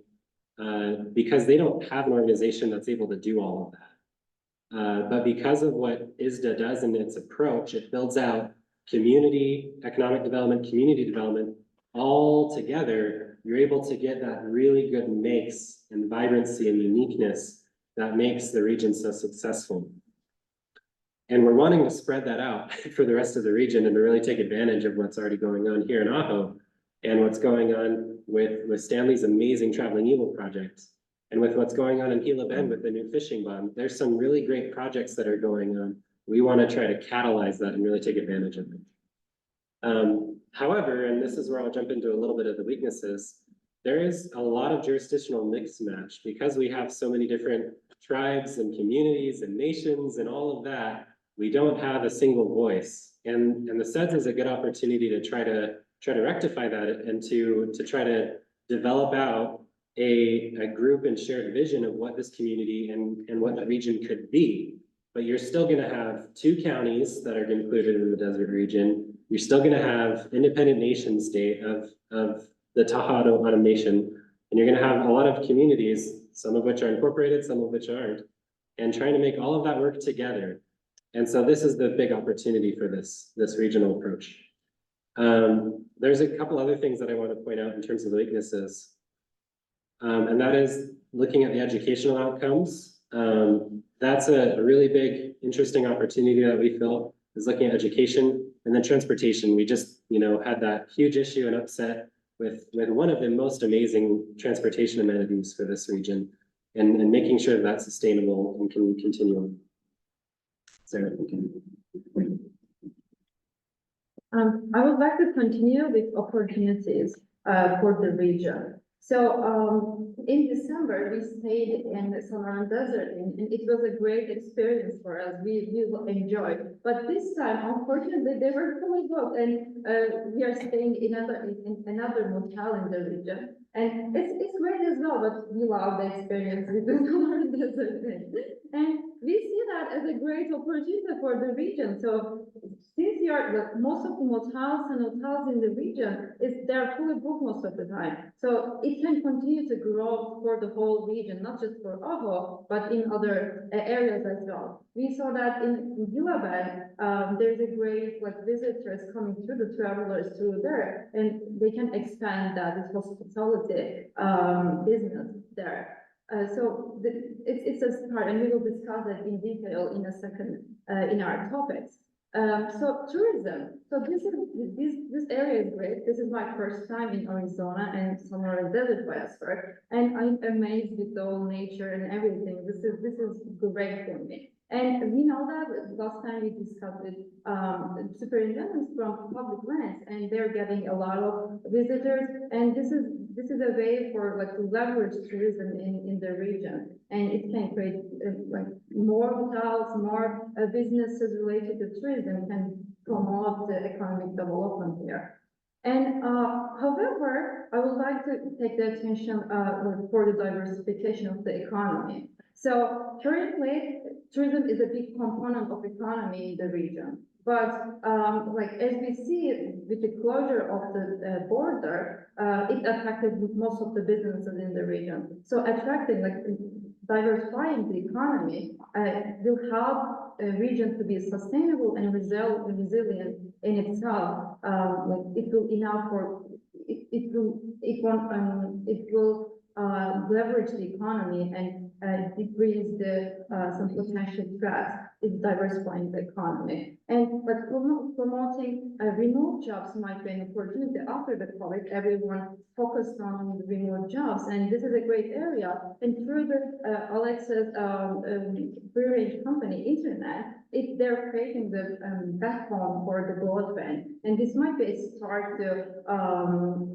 because they don't have an organization that's able to do all of that. But because of what ISDA does in its approach, it builds out community, economic development, community development, all together, you're able to get that really good mix and vibrancy and uniqueness that makes the region so successful. And we're wanting to spread that out for the rest of the region and to really take advantage of what's already going on here in Ajo and what's going on with Stanley's amazing Traveling Eagle project and with what's going on in Gila Bend with the new fishing bond. There's some really great projects that are going on. We want to try to catalyze that and really take advantage of it. However, and this is where I'll jump into a little bit of the weaknesses, there is a lot of jurisdictional mix match because we have so many different tribes and communities and nations and all of that. We don't have a single voice, and the SEDS is a good opportunity to try to rectify that and to try to develop out a group and shared vision of what this community and what the region could be. But you're still going to have 2 counties that are included in the desert region. You're still going to have independent nation state of the Tahoe Autumn Nation, and you're going to have a lot of communities, some of which are incorporated, some of which aren't, and trying to make all of that work together. And so this is the big opportunity for this regional approach. There's a couple other things that I want to point out in terms of the weaknesses. And that is looking at the educational outcomes. That's a really big, interesting opportunity that we feel is looking at education and then transportation. We just, had that huge issue and upset with one of the most amazing transportation amenities for this region and making sure that's sustainable and can continue. Sarah, I would like to continue with opportunities for the region. So in December, we stayed in the Sonoran Desert, and it was a great experience for us. We enjoyed. But this time, unfortunately, they were fully booked, and we are staying in another motel in the region. And it's great as well, but we love the experience with the Sonoran Desert. And we see that as a great opportunity for the region. So since most of the motels and hotels in the region they're fully booked most of the time. So it can continue to grow for the whole region, not just for Ajo, but in other areas as well. We saw that in Gila Bend, there's a great visitors coming through, the travelers through there, and they can expand that hospitality business there. So it's a start, and we will discuss that in detail in a second in our topics. So tourism. So this area is great. This is my first time in Arizona and Sonoran Desert Biosphere, and I'm amazed with the whole nature and everything. This is great for me. And we know that last time we discussed with superintendents from public lands, and they're getting a lot of visitors. And this is a way for to leverage tourism in the region, and it can create more hotels, more businesses related to tourism can promote the economic development here. And however, I would like to take the attention for the diversification of the economy. So currently, tourism is a big component of economy in the region. But as we see with the closure of the border, it affected most of the businesses in the region. So attracting, diversifying the economy will help a region to be sustainable and resilient in itself. It will leverage the economy and decrease some potential threats in diversifying the economy. And promoting remote jobs might be an opportunity after the COVID. Everyone focused on the remote jobs, and this is a great area. And through the Alexa's free-range company, Internet, they're creating the backbone for the broadband, and this might be a start to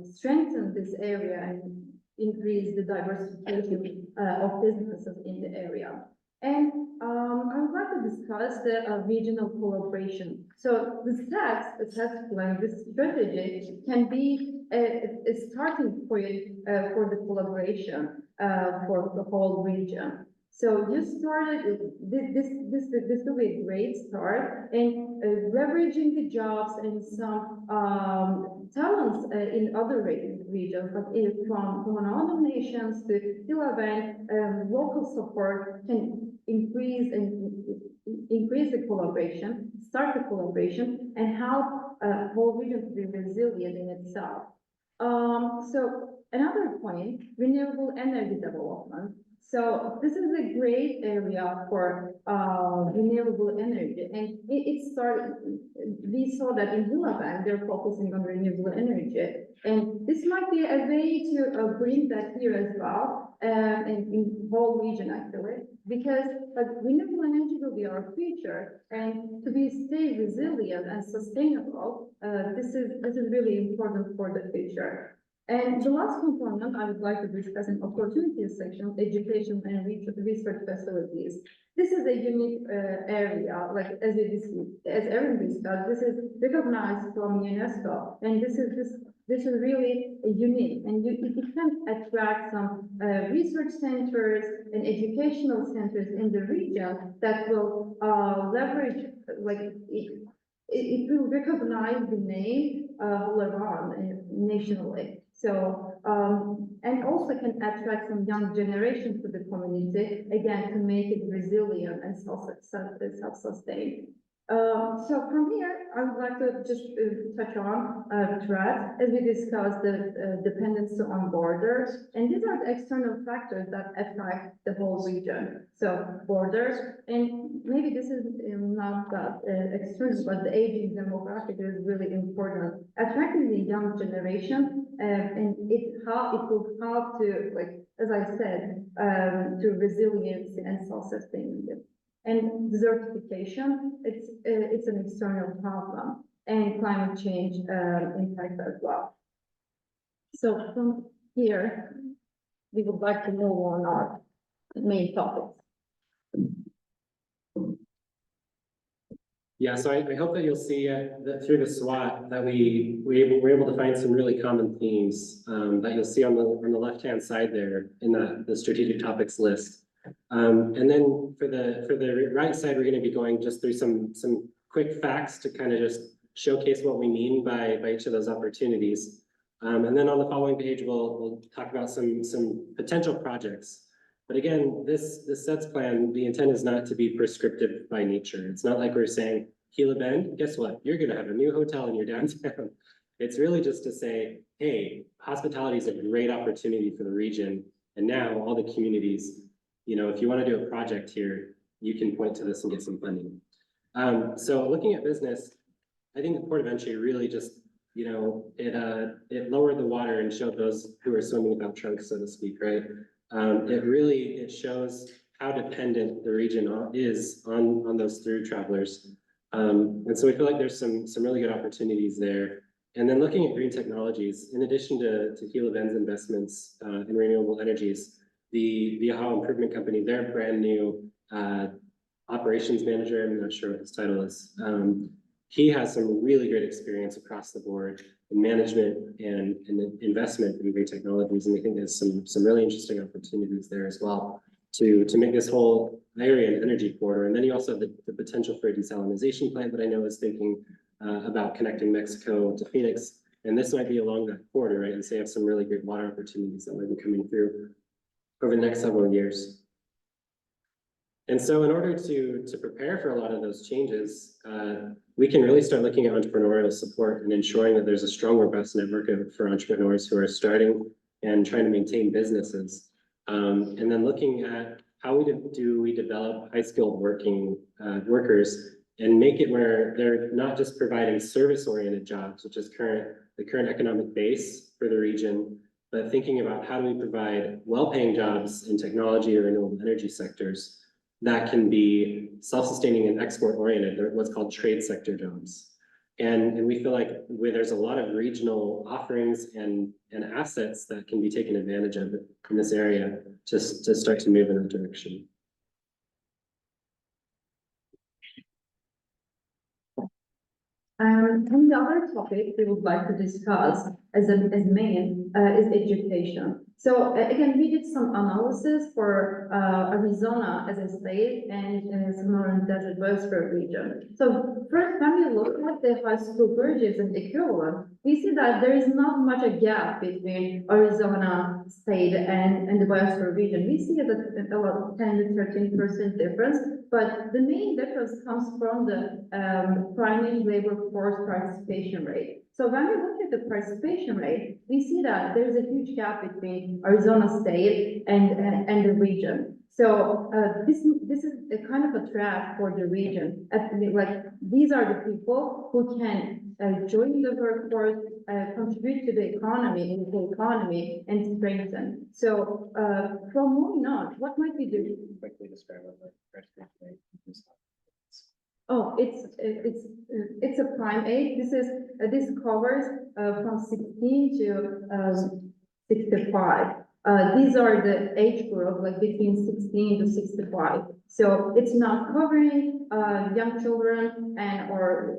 strengthen this area and increase the diversification of businesses in the area. And I would like to discuss the regional collaboration. So the SEDS plan, this strategy can be a starting point for the collaboration for the whole region. So you started, this will be a great start, and leveraging the jobs and some talents in other regions, but from other nations to event, local support can increase the collaboration, start the collaboration, and help whole region to be resilient in itself. So another point, renewable energy development. So this is a great area for renewable energy, and it started. We saw that in Hulaban, they're focusing on renewable energy, and this might be a way to bring that here as well, and in whole region actually, because renewable energy will be our future, and to stay resilient and sustainable, this is really important for the future. And the last component I would like to discuss in opportunities section, education and research facilities. This is a unique area, like as Erin discussed, this is recognized from UNESCO, and this is really unique, and it can attract some research centers and educational centers in the region that will leverage, like it will recognize the name Sonoran nationally. So, and also can attract some young generation to the community, again, to make it resilient and self-sustained. So from here, I would like to just touch on threats, as we discussed the dependency on borders, and these are the external factors that affect the whole region. So borders, and maybe this is not that external, but the aging demographic is really important. Attracting the young generation, and it will help to, like as I said, to resilience and self-sustainability. And desertification, it's an external problem, and climate change impact as well. So from here, we would like to move on our main topics. Yeah, so I hope that you'll see that through the SWOT that we're able to find some really common themes that you'll see on the left-hand side there in the strategic topics list. And then for the right side, we're going to be going just through some quick facts to kind of just showcase what we mean by each of those opportunities. And then on the following page, we'll talk about some potential projects. But again, this SETS plan, the intent is not to be prescriptive by nature. It's not like we're saying, Gila Bend, guess what? You're going to have a new hotel in your downtown. It's really just to say, hey, hospitality is a great opportunity for the region. And now all the communities, you know, if you want to do a project here, you can point to this and get some funding. So looking at business, I think the port of entry really just, you know, it lowered the water and showed those who are swimming without trunks, so to speak, right? It shows how dependent the region is on those through travelers. And so we feel like there's some really good opportunities there. And then looking at green technologies, in addition to Gila Bend's investments in renewable energies, the Aha Improvement Company, their brand new operations manager, I'm not sure what his title is. He has some really great experience across the board in management and investment in green technologies. And we think there's some really interesting opportunities there as well to make this whole area an energy corridor. And then you also have the potential for a desalinization plant that I know is thinking about connecting Mexico to Phoenix. And this might be along that corridor, right? And so you have some really great water opportunities that might be coming through over the next several years. And so in order to prepare for a lot of those changes, we can really start looking at entrepreneurial support and ensuring that there's a strong, robust network for entrepreneurs who are starting and trying to maintain businesses. And then looking at how do we develop high-skilled workers and make it where they're not just providing service-oriented jobs, which is the current economic base for the region, but thinking about how do we provide well-paying jobs in technology or renewable energy sectors that can be self-sustaining and export-oriented, what's called trade sector jobs. And we feel like there's a lot of regional offerings and assets that can be taken advantage of in this area just to start to move in that direction. And the other topic we would like to discuss as main, is education. So again, we did some analysis for, Arizona as a state and Sonoran Desert Biosphere region. So first, when we look at the high school graduates and equivalent, we see that there is not much a gap between Arizona state and the biosphere region. We see that about 10 to 13% difference, but the main difference comes from the primary labor force participation rate. So when we look at the participation rate, we see that there is a huge gap between Arizona state and the region. So this is a kind of a trap for the region. Like these are the people who can join the workforce, contribute to the economy, and strengthen. So from moving on, what might we do? Quickly describe what the participation rate is. Oh, it's a prime age. This covers from 16 to 65. These are the age group, like between 16 to 65. So it's not covering young children or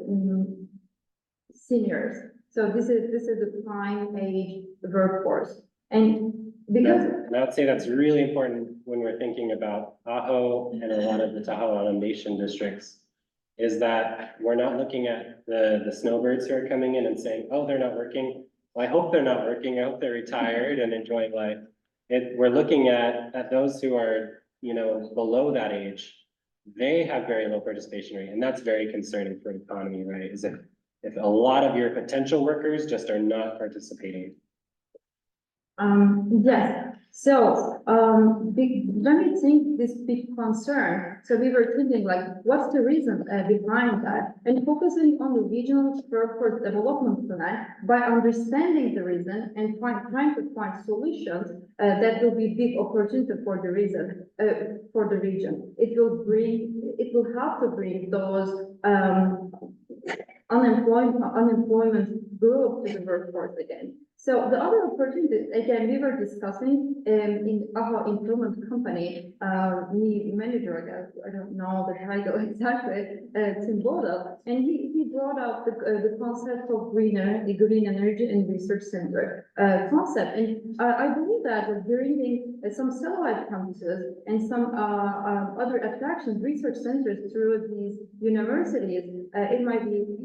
seniors. So this is the prime age workforce. And because And I would say that's really important when we're thinking about Ajo and a lot of the Tahoe Nation districts, is that we're not looking at the snowbirds who are coming in and saying, oh, they're not working. Well, I hope they're not working. I hope they're retired and enjoying life. We're looking at those who are, below that age. They have very low participation rate, and that's very concerning for the economy, right? Is if a lot of your potential workers just are not participating. Yes, so, when we think this big concern, so we were thinking like, what's the reason behind that? And focusing on the regional workforce development plan by understanding the reason and trying to find solutions that will be big opportunity for the region. It will help to bring those unemployment group to the workforce again. So the other opportunities, again, we were discussing in our improvement company, manager, I don't know the title exactly, Tim Boda, and he brought up the concept of green energy and research center concept. And I believe that bringing some satellite campuses and some other attractions, research centers through these universities, it might be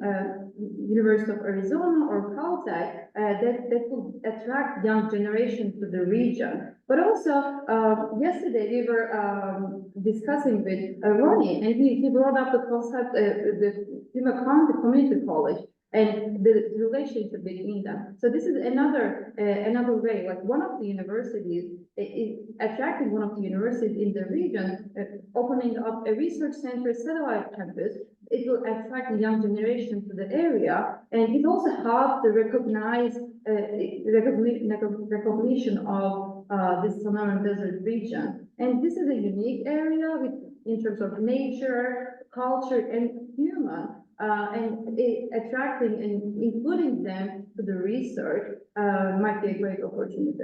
University of Arizona or Caltech, that will attract young generation to the region. But also, yesterday we were discussing with Ronnie, and he brought up the concept, the community college and the relationship between them. So this is another way, like one of the universities is attracting one of the universities in the region, opening up a research center, satellite campus. It will attract the young generation to the area, and it also helps to recognize recognition of this Sonoran Desert region. And this is a unique area in terms of nature, culture, and human. And attracting and including them to the research might be a great opportunity.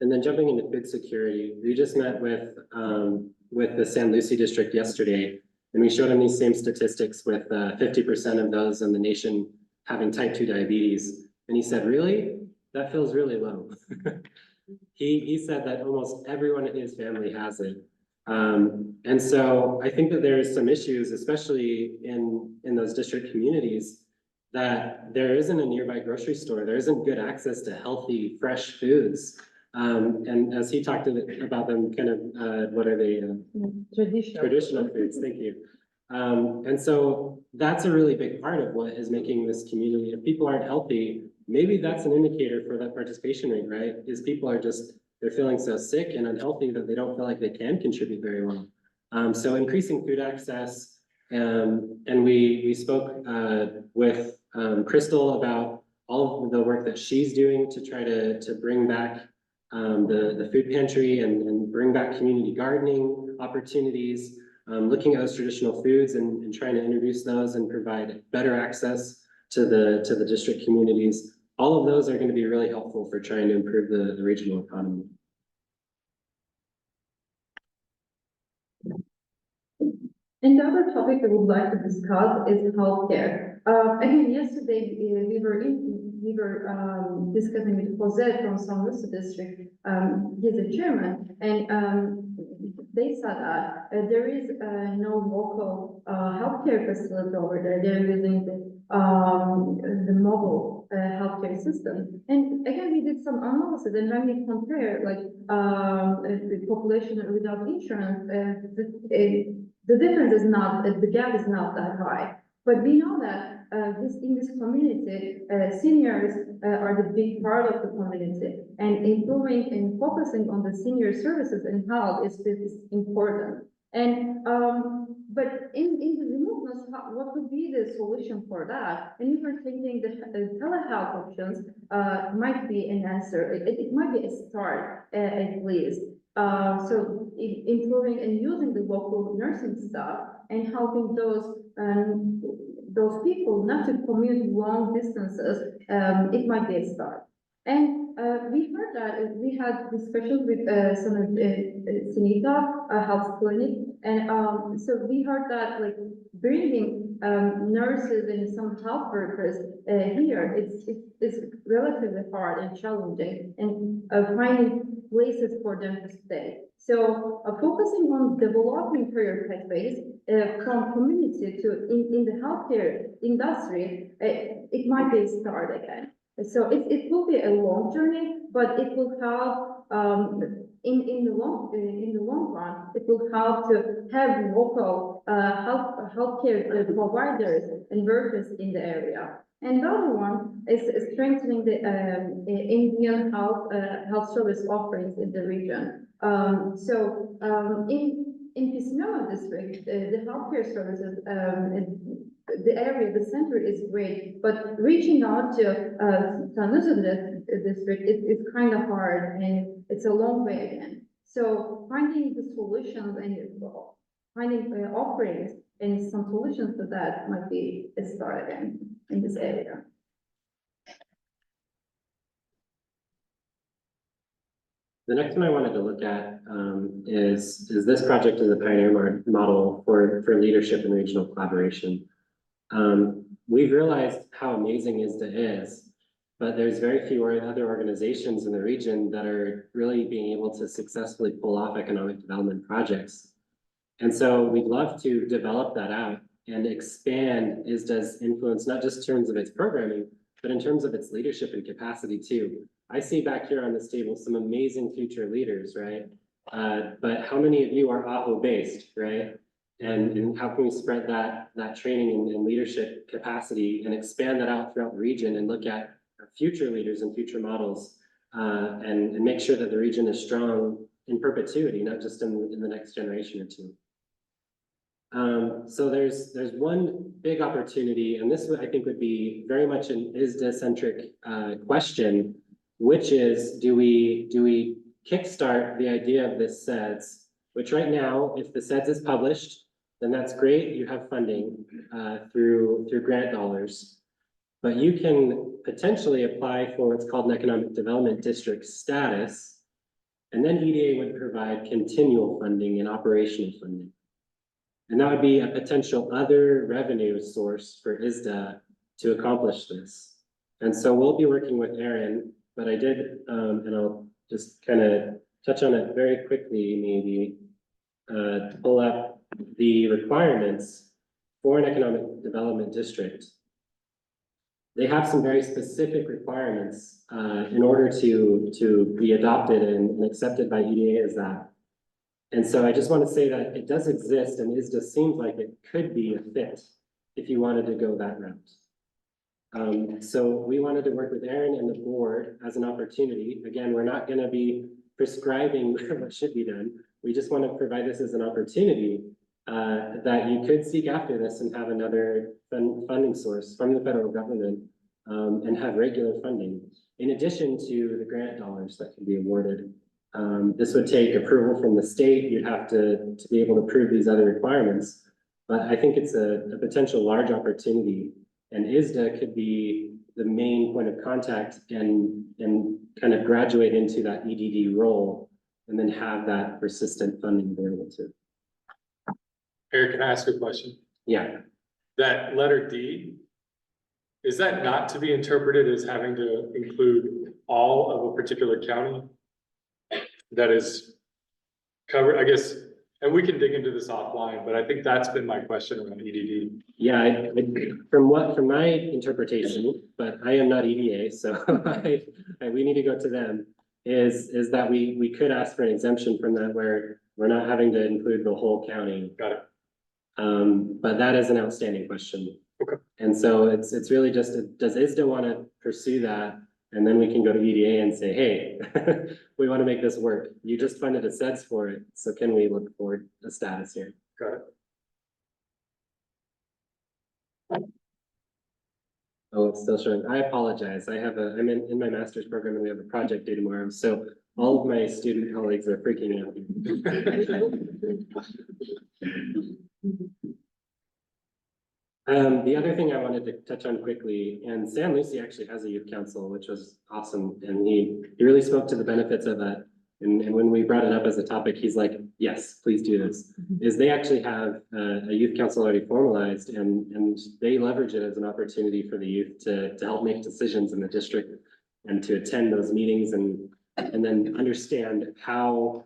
And then jumping into food security, we just met with the San Lucie district yesterday, and we showed them these same statistics with 50% of those in the nation having type 2 diabetes. And he said, really? That feels really low. He said that almost everyone in his family has it. And so I think that there's some issues, especially in those district communities, that there isn't a nearby grocery store. There isn't good access to healthy, fresh foods. And as he talked about them, kind of, what are they? Traditional foods, thank you. And so that's a really big part of what is making this community. If people aren't healthy, maybe that's an indicator for that participation rate, right? Is people are they're feeling so sick and unhealthy that they don't feel like they can contribute very well. So increasing food access, and we spoke with Crystal about all of the work that she's doing to try to bring back the food pantry and bring back community gardening opportunities, looking at those traditional foods and trying to introduce those and provide better access to the district communities. All of those are going to be really helpful for trying to improve the regional economy. And the other topic I would like to discuss is healthcare. Again, yesterday, we were discussing with Jose from Sonoran district, he's a chairman, and they said that there is no local healthcare facility over there. They're using the mobile healthcare system. And again, we did some analysis, and when we compare like the population without insurance, the difference is not, the gap is not that high. But we know that in this community, seniors are the big part of the community, and improving and focusing on the senior services and health is important. And but in the remoteness, what would be the solution for that? And we were thinking that telehealth options might be an answer. It might be a start at least. So improving and using the local nursing staff and helping those people not to commute long distances, it might be a start. And we heard that we had discussions with some of Sunita Health Clinic, and so we heard that like bringing nurses and some health workers here, it's relatively hard and challenging, and finding places for them to stay. So focusing on developing career pathways from community to in the healthcare industry, it might be a start again. So it will be a long journey, but it will help in the long run. It will help to have local healthcare providers and workers in the area. And the other one is strengthening the Indian health service offerings in the region. In Kisima district, the healthcare services, the area, the center is great, but reaching out to Sonoran district is kind of hard, and it's a long way again. So finding the solutions and finding offerings and some solutions to that might be a start again in this area. The next one I wanted to look at is this project is a pioneer model for leadership and regional collaboration. We've realized how amazing ISDA is, but there's very few other organizations in the region that are really being able to successfully pull off economic development projects. And so we'd love to develop that out and expand ISDA's influence, not just in terms of its programming, but in terms of its leadership and capacity too. I see back here on this table some amazing future leaders, right? But how many of you are Aho based, right? And how can we spread that training and leadership capacity and expand that out throughout the region and look at future leaders and future models and make sure that the region is strong in perpetuity, not just in the next generation or two. So there's one big opportunity, and this I think would be very much an ISDA-centric question, which is, do we kickstart the idea of this SEDS, which right now, if the SEDS is published, then that's great, you have funding through grant dollars. But you can potentially apply for what's called an economic development district status, and then EDA would provide continual funding and operational funding. And that would be a potential other revenue source for ISDA to accomplish this. And so we'll be working with Aaron, but I did, and I'll just kind of touch on it very quickly, maybe, to pull up the requirements for an economic development district. They have some very specific requirements in order to be adopted and accepted by EDA as that. And so I just want to say that it does exist, and ISDA seems like it could be a fit if you wanted to go that route. So we wanted to work with Aaron and the board as an opportunity. Again, we're not going to be prescribing what should be done. We just want to provide this as an opportunity that you could seek after this and have another funding source from the federal government and have regular funding in addition to the grant dollars that can be awarded. This would take approval from the state. You'd have to be able to prove these other requirements. But I think it's a potential large opportunity, and ISDA could be the main point of contact and kind of graduate into that EDD role and then have that persistent funding available to. Eric, can I ask a question? Yeah, That letter D, is that not to be interpreted as having to include all of a particular county? That is covered, I guess, and we can dig into this offline, but I think that's been my question around EDD. yeah, from my interpretation, but I am not EDA, so we need to go to them. Is that we could ask for an exemption from that where we're not having to include the whole county. Got it. But that is an outstanding question. Okay. And so it's really just, does ISDA want to pursue that? And then we can go to EDA and say, hey, we want to make this work. You just funded a SEDS for it, so can we look for a status here? Got it. Oh, it's still showing. I apologize. I'm in my master's program and we have a project due tomorrow, so all of my student colleagues are freaking out. The other thing I wanted to touch on quickly, and San Lucy actually has a youth council, which was awesome, and he really spoke to the benefits of that. And when we brought it up as a topic, he's like, yes, please do this. Is they actually have a youth council already formalized, and they leverage it as an opportunity for the youth to help make decisions in the district and to attend those meetings and then understand how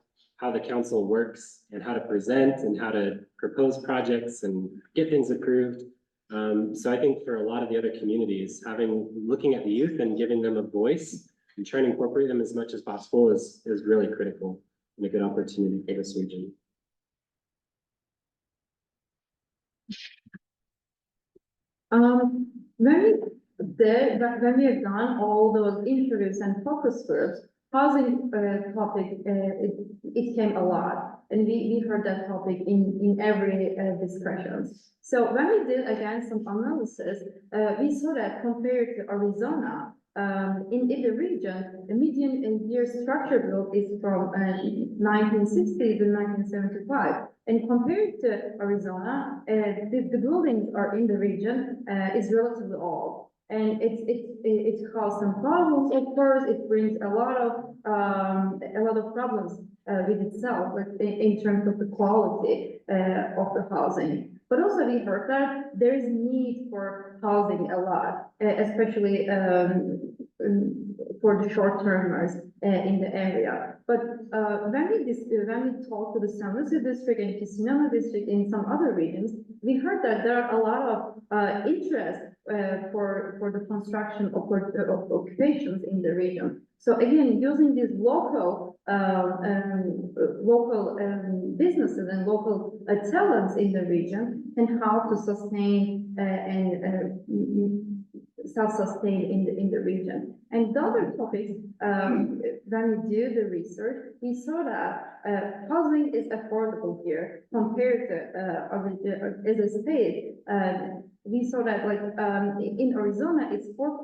the council works and how to present and how to propose projects and get things approved. So I think for a lot of the other communities, looking at the youth and giving them a voice and trying to incorporate them as much as possible is really critical and a good opportunity for this region. When we have done all those interviews and focus groups, housing topic, it came a lot. And we heard that topic in every discussions. So when we did again some analysis, we saw that compared to Arizona, in the region, the median year structure growth is from 1960 to 1975. And compared to Arizona, the buildings are in the region is relatively old. And it caused some problems, of course. It brings a lot of problems with itself, like in terms of the quality of the housing. But also we heard that there is need for housing a lot, especially for the short-termers in the area. But when we talk to the San Luis district and Kissimmee district in some other regions, we heard that there are a lot of interest for the construction of occupations in the region. So again, using these local businesses and local talents in the region and how to sustain and self-sustain in the region. And the other topics, when we do the research, we saw that housing is affordable here compared to as a state. We saw that like in Arizona, it's 4.3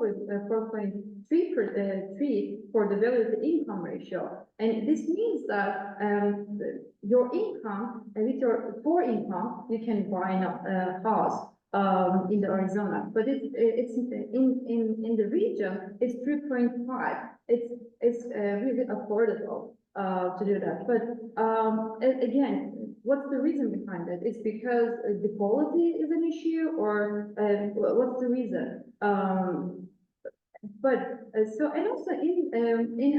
for the value to income ratio. And this means that your income, with your core income, you can buy a house in the Arizona, but it's in the region, it's 3.5. It's really affordable to do that. But again, what's the reason behind it? It's because the quality is an issue, or what's the reason? But so, and also in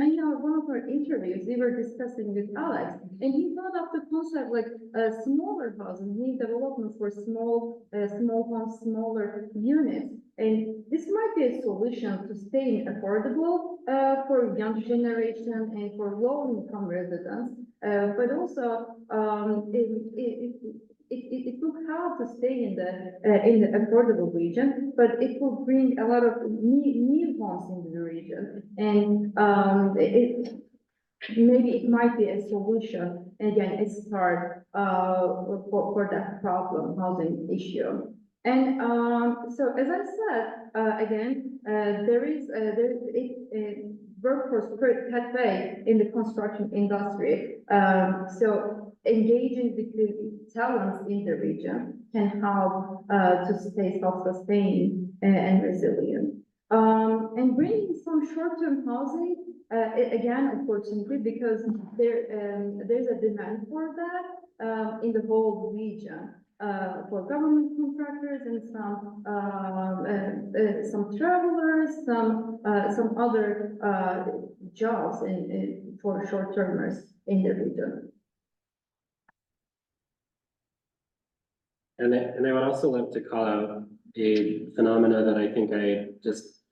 I know one of our interviews, we were discussing with Alex, and he brought up the concept like smaller houses, new developments for small homes, smaller units. And this might be a solution to staying affordable for young generation and for low-income residents, but also it will help to stay in the affordable region, but it will bring a lot of new homes in the region, and maybe it might be a solution. Again, a start for that problem, housing issue. And so, as I said, again, there is a workforce pathway in the construction industry. So engaging with the talents in the region can help to stay self-sustaining and resilient. And bringing some short-term housing, again, unfortunately, because there's a demand for that in the whole region. for government contractors and some travelers, some other, jobs for short-termers in the region. And I would also love to call out a phenomena that I think I just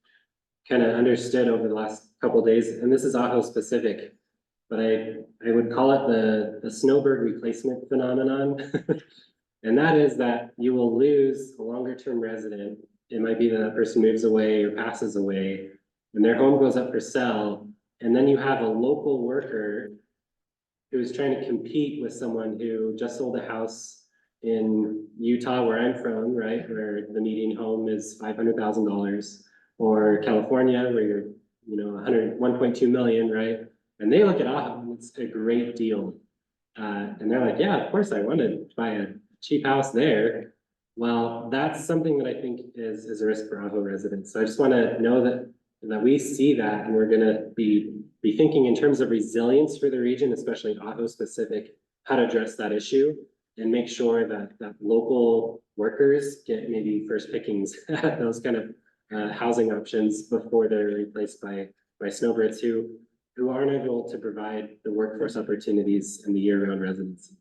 kind of understood over the last couple of days, and this is Ajo specific, but I would call it the snowbird replacement phenomenon. And that is that you will lose a longer term resident. It might be that that person moves away or passes away, and their home goes up for sale, and then you have a local worker who's trying to compete with someone who just sold a house in Utah, where I'm from, right, where the median home is $500,000, or California, where you're, 1.2 million, right? And they look at Ajo, and it's a great deal. And they're like, yeah, of course I want to buy a cheap house there. Well, that's something that I think is a risk for Ajo residents. So I just want to know that we see that, and we're going to be thinking in terms of resilience for the region, especially Ajo specific, how to address that issue and make sure that local workers get maybe first pickings at those kind of housing options before they're replaced by snowbirds who aren't able to provide the workforce opportunities and the year-round residency.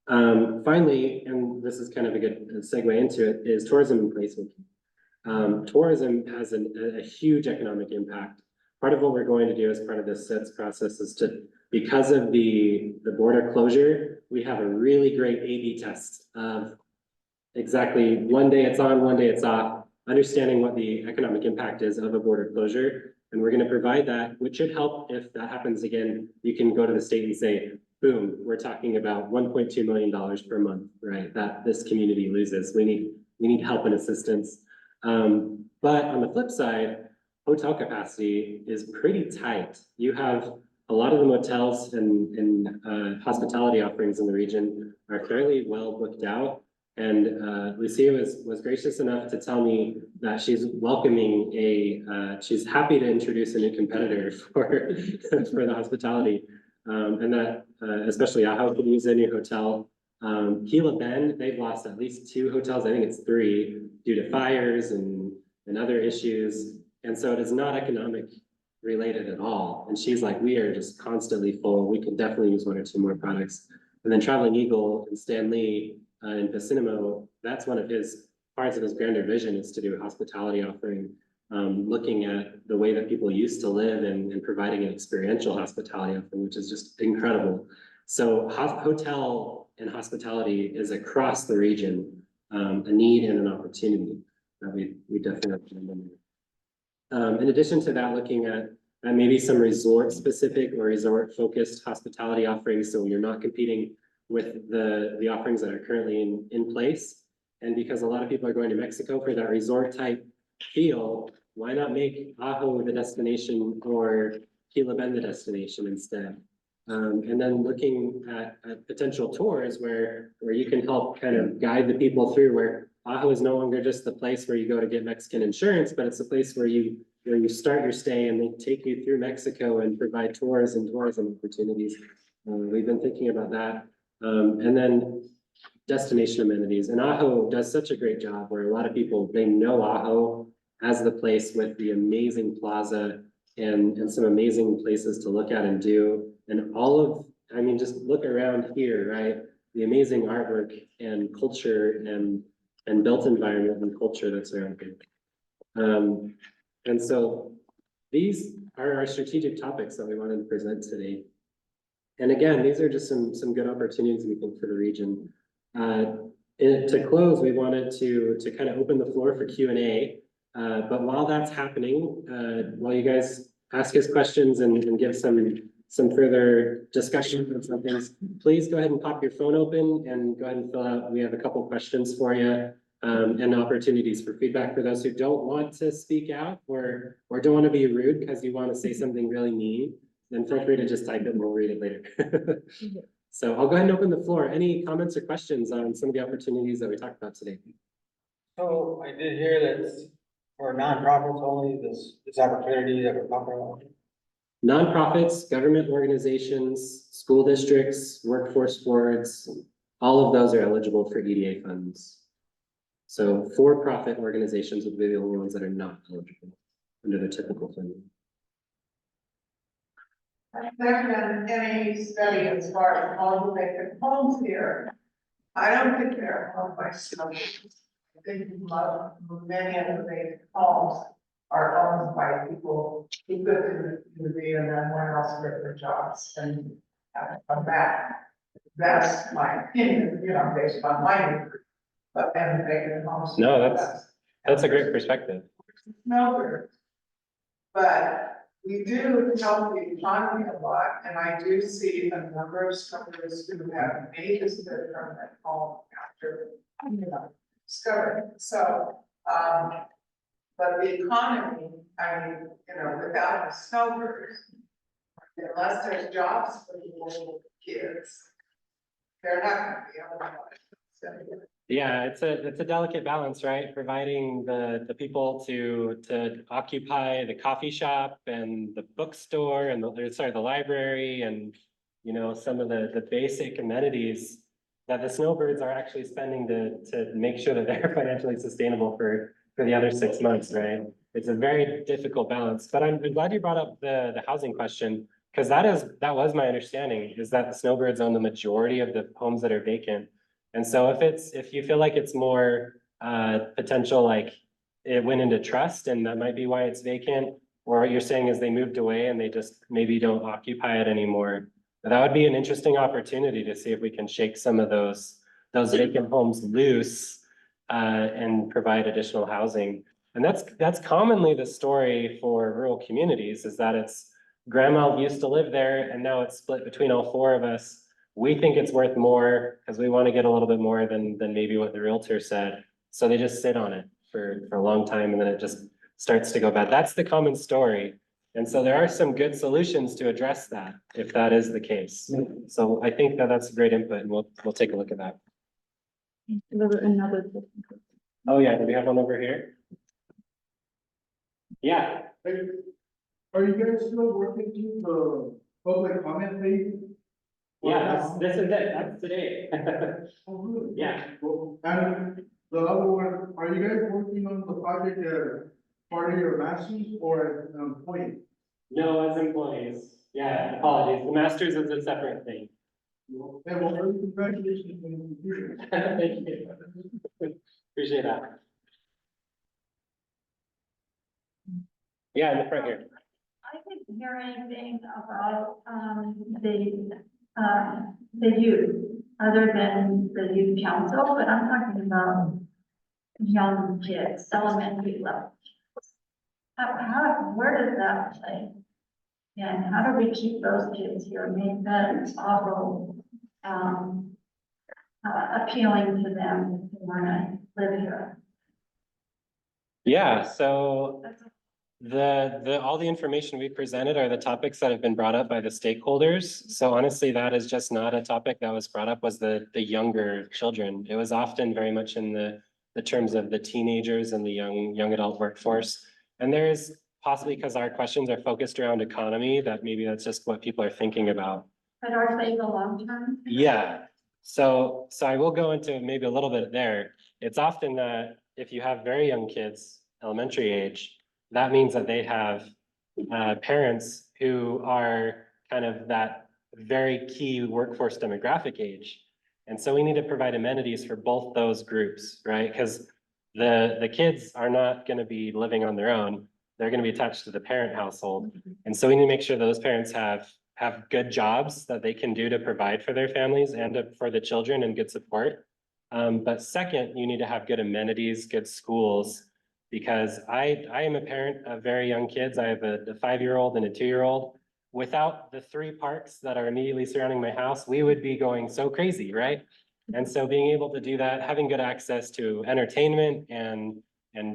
Finally, and this is kind of a good segue into it, is tourism and placemaking. Tourism has a huge economic impact. Part of what we're going to do as part of this SITS process is to, because of the border closure, we have a really great A/B test of exactly one day it's on, one day it's off, understanding what the economic impact is of a border closure. And we're going to provide that, which should help if that happens again. You can go to the state and say, boom, we're talking about $1.2 million per month, right? That this community loses. We need help and assistance. But on the flip side, hotel capacity is pretty tight. You have a lot of the motels and hospitality offerings in the region are fairly well booked out. And Lucia was gracious enough to tell me that she's welcoming she's happy to introduce a new competitor for the hospitality. And that especially Ajo could use a new hotel. Gila Bend, they've lost at least 2 hotels, I think it's 3, due to fires and other issues. And so it is not economic related at all. And she's like, we are just constantly full. We could definitely use 1 or 2 more products. And then Traveling Eagle and Stan Lee in Pacinimo, that's one of his parts of his grander vision, is to do a hospitality offering, looking at the way that people used to live and providing an experiential hospitality offering, which is just incredible. So hotel and hospitality is across the region, a need and an opportunity that we definitely have. In addition to that, looking at maybe some resort specific or resort focused hospitality offerings, so you're not competing with the offerings that are currently in place. And because a lot of people are going to Mexico for that resort type feel, why not make Ajo the destination or Gila Bend the destination instead? And then looking at potential tours where you can help kind of guide the people through, where Ajo is no longer just the place where you go to get Mexican insurance, but it's a place where you start your stay and they take you through Mexico and provide tours and tourism opportunities. We've been thinking about that. And then destination amenities. And Ajo does such a great job where a lot of people, they know Ajo as the place with the amazing plaza and some amazing places to look at and do. And just look around here, right? The amazing artwork and culture and built environment and culture that's around here. And so these are our strategic topics that we wanted to present today. And again, these are just some good opportunities we think for the region. To close, we wanted to kind of open the floor for Q&A. But while that's happening, while you guys ask us questions and give some further discussion of some things, please go ahead and pop your phone open and go ahead and fill out. We have a couple questions for you, and opportunities for feedback for those who don't want to speak out or don't want to be rude because you want to say something really mean. Then feel free to just type it and we'll read it later. So I'll go ahead and open the floor. Any comments or questions on some of the opportunities that we talked about today? So I did hear that for nonprofits only, this opportunity that we're talking about. Nonprofits, government organizations, school districts, workforce boards, all of those are eligible for EDA funds. So for-profit organizations would be the only ones that are not eligible under the typical funding. Has there been any study as far as how to make the homes here? I don't think they're owned by some. I think many of the big homes are owned by people who live in the community and then went elsewhere for jobs and have come back. That's my opinion, you know, based on my research. But then vacant homes. No, that's a great perspective. No, but we do help the economy a lot, and I do see a number of smokers who have made this their permanent home after, you know, discovering. So, but the economy, I mean, you know, without the smokers, unless there's jobs for the little kids, they're not gonna be able to. Yeah, it's a delicate balance, right? Providing the people to occupy the coffee shop and the bookstore and the library and, you know, some of the basic amenities that the snowbirds are actually spending to make sure that they're financially sustainable for the other 6 months, right? It's a very difficult balance, but I'm glad you brought up the housing question, because that was my understanding, is that the snowbirds own the majority of the homes that are vacant. And so if you feel like it's more potential, like it went into trust and that might be why it's vacant, or what you're saying is they moved away and they just maybe don't occupy it anymore, that would be an interesting opportunity to see if we can shake some of those vacant homes loose and provide additional housing. And that's commonly the story for rural communities, is that it's grandma used to live there and now it's split between all 4 of us. We think it's worth more because we want to get a little bit more than maybe what the realtor said. So they just sit on it for a long time and then it just starts to go bad. That's the common story. And so there are some good solutions to address that, if that is the case. So I think that's a great input and we'll take a look at that. Another. Oh yeah, do we have one over here? Yeah. Are you guys still working through the public comment phase? Yeah, this is it, that's today. Oh, good. Yeah. Well, and the other one, are you guys working on the project as part of your masters or as an employee? No, as employees. Yeah, apologies. The masters is a separate thing. And well, congratulations on the computer. Thank you. Appreciate that. Yeah, in the front here. I didn't hear anything about, the youth, other than the youth council, but I'm talking about young kids, elementary level. Where does that play? And how do we keep those kids here, make that also, appealing to them who want to live here? Yeah, so all the information we presented are the topics that have been brought up by the stakeholders. So honestly, that is just not a topic that was brought up, was the younger children. It was often very much in the terms of the teenagers and the young adult workforce. And there is possibly, because our questions are focused around economy, that maybe that's just what people are thinking about. But are they the long term? Yeah, so I will go into maybe a little bit there. It's often that if you have very young kids, elementary age, that means that they have parents who are kind of that very key workforce demographic age. And so we need to provide amenities for both those groups, right? Because the kids are not going to be living on their own. They're going to be attached to the parent household. And so we need to make sure those parents have good jobs that they can do to provide for their families and for the children and good support. But second, you need to have good amenities, good schools, because I am a parent of very young kids. I have a 5-year-old and a 2-year-old. Without the 3 parks that are immediately surrounding my house, we would be going so crazy, right? And so being able to do that, having good access to entertainment and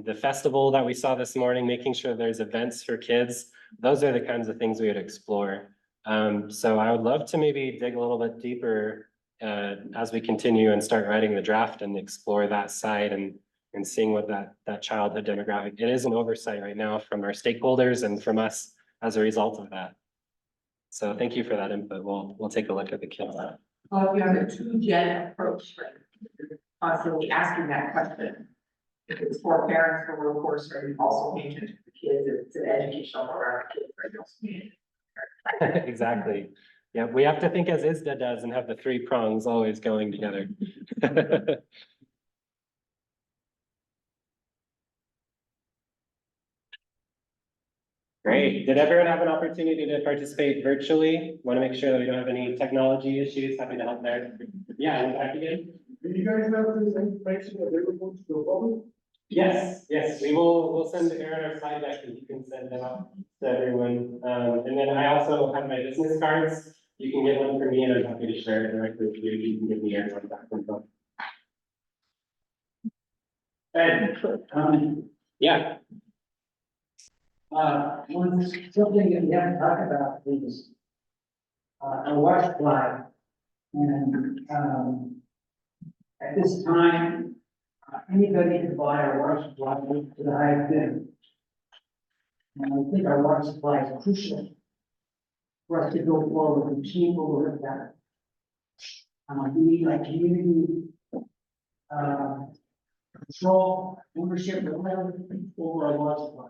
the festival that we saw this morning, making sure there's events for kids, those are the kinds of things we would explore. So I would love to maybe dig a little bit deeper as we continue and start writing the draft and explore that side and seeing what that childhood demographic, it is an oversight right now from our stakeholders and from us as a result of that. So thank you for that input. We'll take a look at the kids. Well, if you have a two-gen approach, right, you're constantly asking that question. If it's for parents, for workforce, or you also paying attention to the kids, if it's an educational program for kids, right, you also paying attention. Exactly. Yeah, we have to think as ISDA does and have the three prongs always going together. Great. Did everyone have an opportunity to participate virtually? Want to make sure that we don't have any technology issues? Happy to help there. Yeah, and back again. Do you guys have this information available to the public? Yes, yes, we'll send Aaron our slide deck and you can send them out to everyone. And then I also have my business cards. You can get one for me and I'm happy to share it directly with you. You can give me your contact info. Ed, yeah. Something that we haven't talked about is, a wash fly. And, at this time, anybody can buy a water supply to the highest bidder. And I think our water supply is crucial for us to go forward and keep forward with that. We need like community, control, ownership, whatever, over our water supply.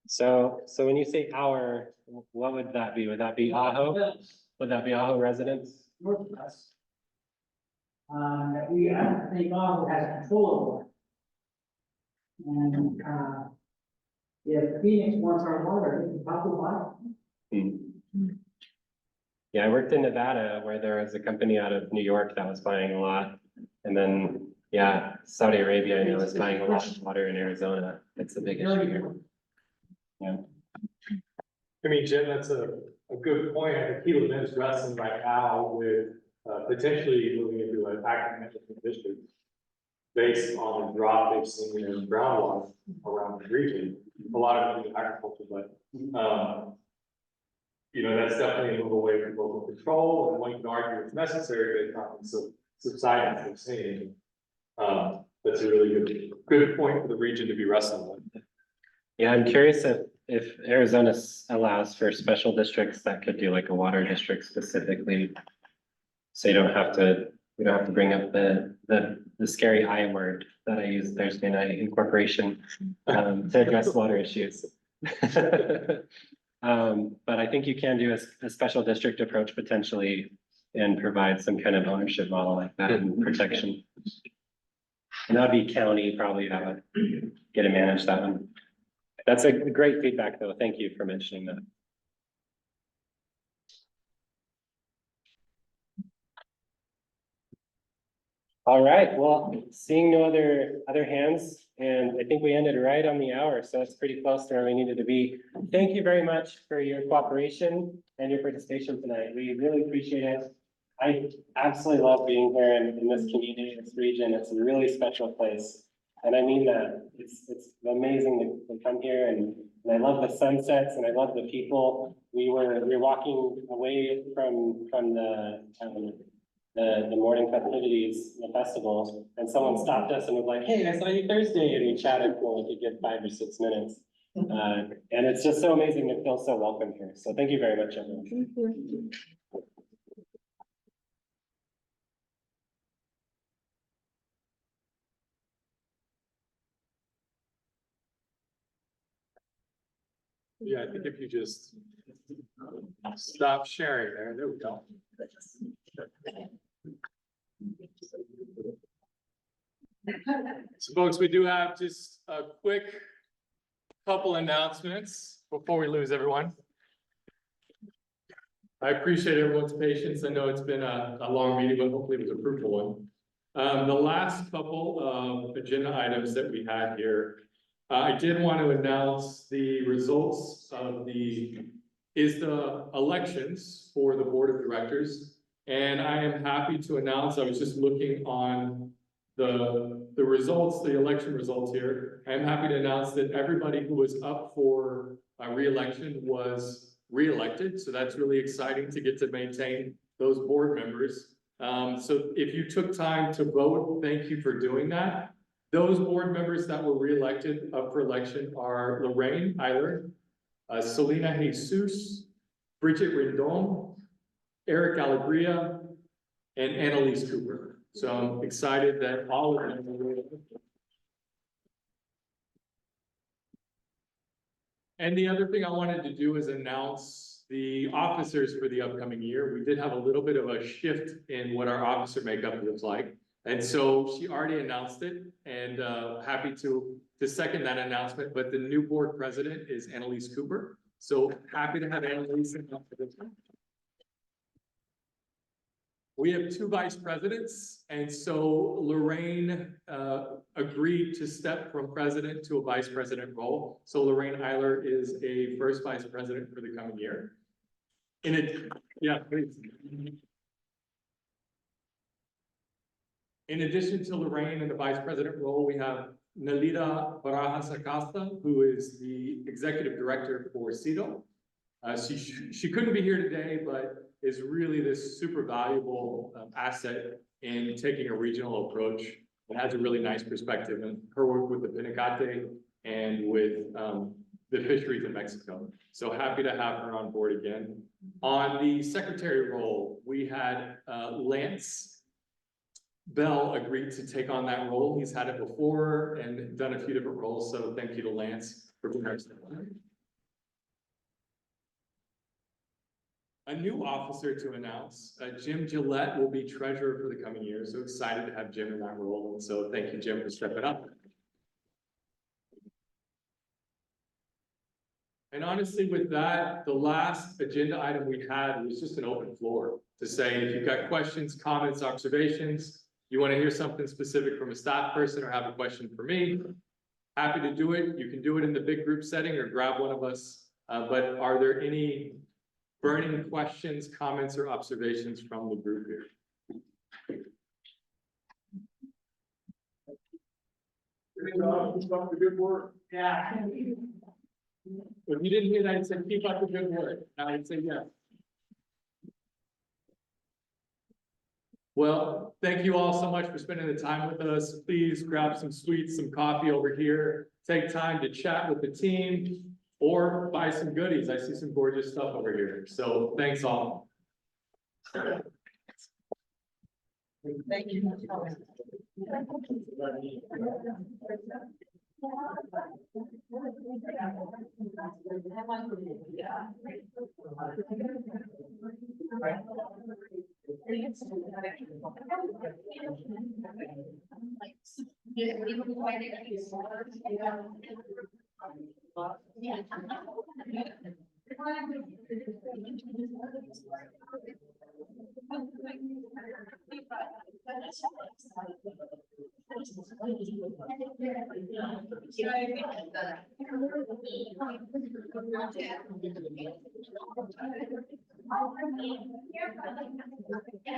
So when you say our, what would that be? Would that be Ajo? Would that be Ajo residents? North of us. That we, I don't think Ajo has control over. And, if Phoenix wants our water, they can probably buy it. Yeah, I worked in Nevada where there was a company out of New York that was buying a lot. And then, yeah, Saudi Arabia, I know, is buying a lot of water in Arizona. It's a big issue here. Yeah. I mean, Jim, that's a good point. I think Hilo is wrestling right now with potentially moving into an active management district based on the drop they've seen in groundwater around the region. A lot of it in agriculture, but you know, that's definitely a move away from local control, and one can argue it's necessary based on some subsidence we've seen. That's a really good point for the region to be wrestling with. Yeah, I'm curious if Arizona allows for special districts that could do like a water district specifically. So you don't have to, we don't have to bring up the scary I word that I used Thursday night, incorporation, to address water issues. But I think you can do a special district approach potentially and provide some kind of ownership model like that and protection. And that'd be county probably that would get to manage that one. That's a great feedback though. Thank you for mentioning that. All right, well, seeing no other hands, and I think we ended right on the hour, so it's pretty close to where we needed to be. Thank you very much for your cooperation and your participation tonight. We really appreciate it. I absolutely love being here in this community, this region. It's a really special place. And I mean that. It's amazing to come here and I love the sunsets and I love the people. We were walking away from the morning festivities, the festival, and someone stopped us and was like, hey, I saw you Thursday, and we chatted for like a good 5 or 6 minutes. And it's just so amazing to feel so welcome here. So thank you very much, everyone. Thank you. Yeah, I think if you just stop sharing there we go. So folks, we do have just a quick couple announcements before we lose everyone. I appreciate everyone's patience. I know it's been a long meeting, but hopefully it was a fruitful one. The last couple of agenda items that we had here, I did want to announce the results of the elections for the board of directors. And I am happy to announce, I was just looking on the results, the election results here. I'm happy to announce that everybody who was up for re-election was re-elected. So that's really exciting to get to maintain those board members. So if you took time to vote, thank you for doing that. Those board members that were re-elected up for election are Lorraine Eiler, Selena Jesus, Bridget Rendon, Eric Allegria, and Annalise Cooper. So I'm excited that all of them are. And the other thing I wanted to do is announce the officers for the upcoming year. We did have a little bit of a shift in what our officer makeup looks like. And so she already announced it, and happy to second that announcement, but the new board president is Annalise Cooper. So happy to have Annalise in for this one. We have 2 vice presidents, and so Lorraine agreed to step from president to a vice president role. So Lorraine Eiler is a first vice president for the coming year. Yeah, please. In addition to Lorraine in the vice president role, we have Nalita Barajas Acosta, who is the executive director for CEDO. She couldn't be here today, but is really this super valuable asset in taking a regional approach. It has a really nice perspective in her work with the Pinacate and with the fisheries in Mexico. So happy to have her on board again. On the secretary role, we had Lance Bell agreed to take on that role. He's had it before and done a few different roles. So thank you to Lance for being our secretary. A new officer to announce, Jim Gillette will be treasurer for the coming year. So excited to have Jim in that role. And so thank you, Jim, for stepping up. And honestly, with that, the last agenda item we had was just an open floor to say, if you've got questions, comments, observations, you want to hear something specific from a staff person or have a question for me, happy to do it. You can do it in the big group setting or grab one of us. But are there any burning questions, comments, or observations from the group here? Keep up the good work. Yeah. If you didn't hear that, it said keep up the good work. I'd say yes. Well, thank you all so much for spending the time with us. Please grab some sweets, some coffee over here. Take time to chat with the team or buy some goodies. I see some gorgeous stuff over here. So thanks all. Thank you.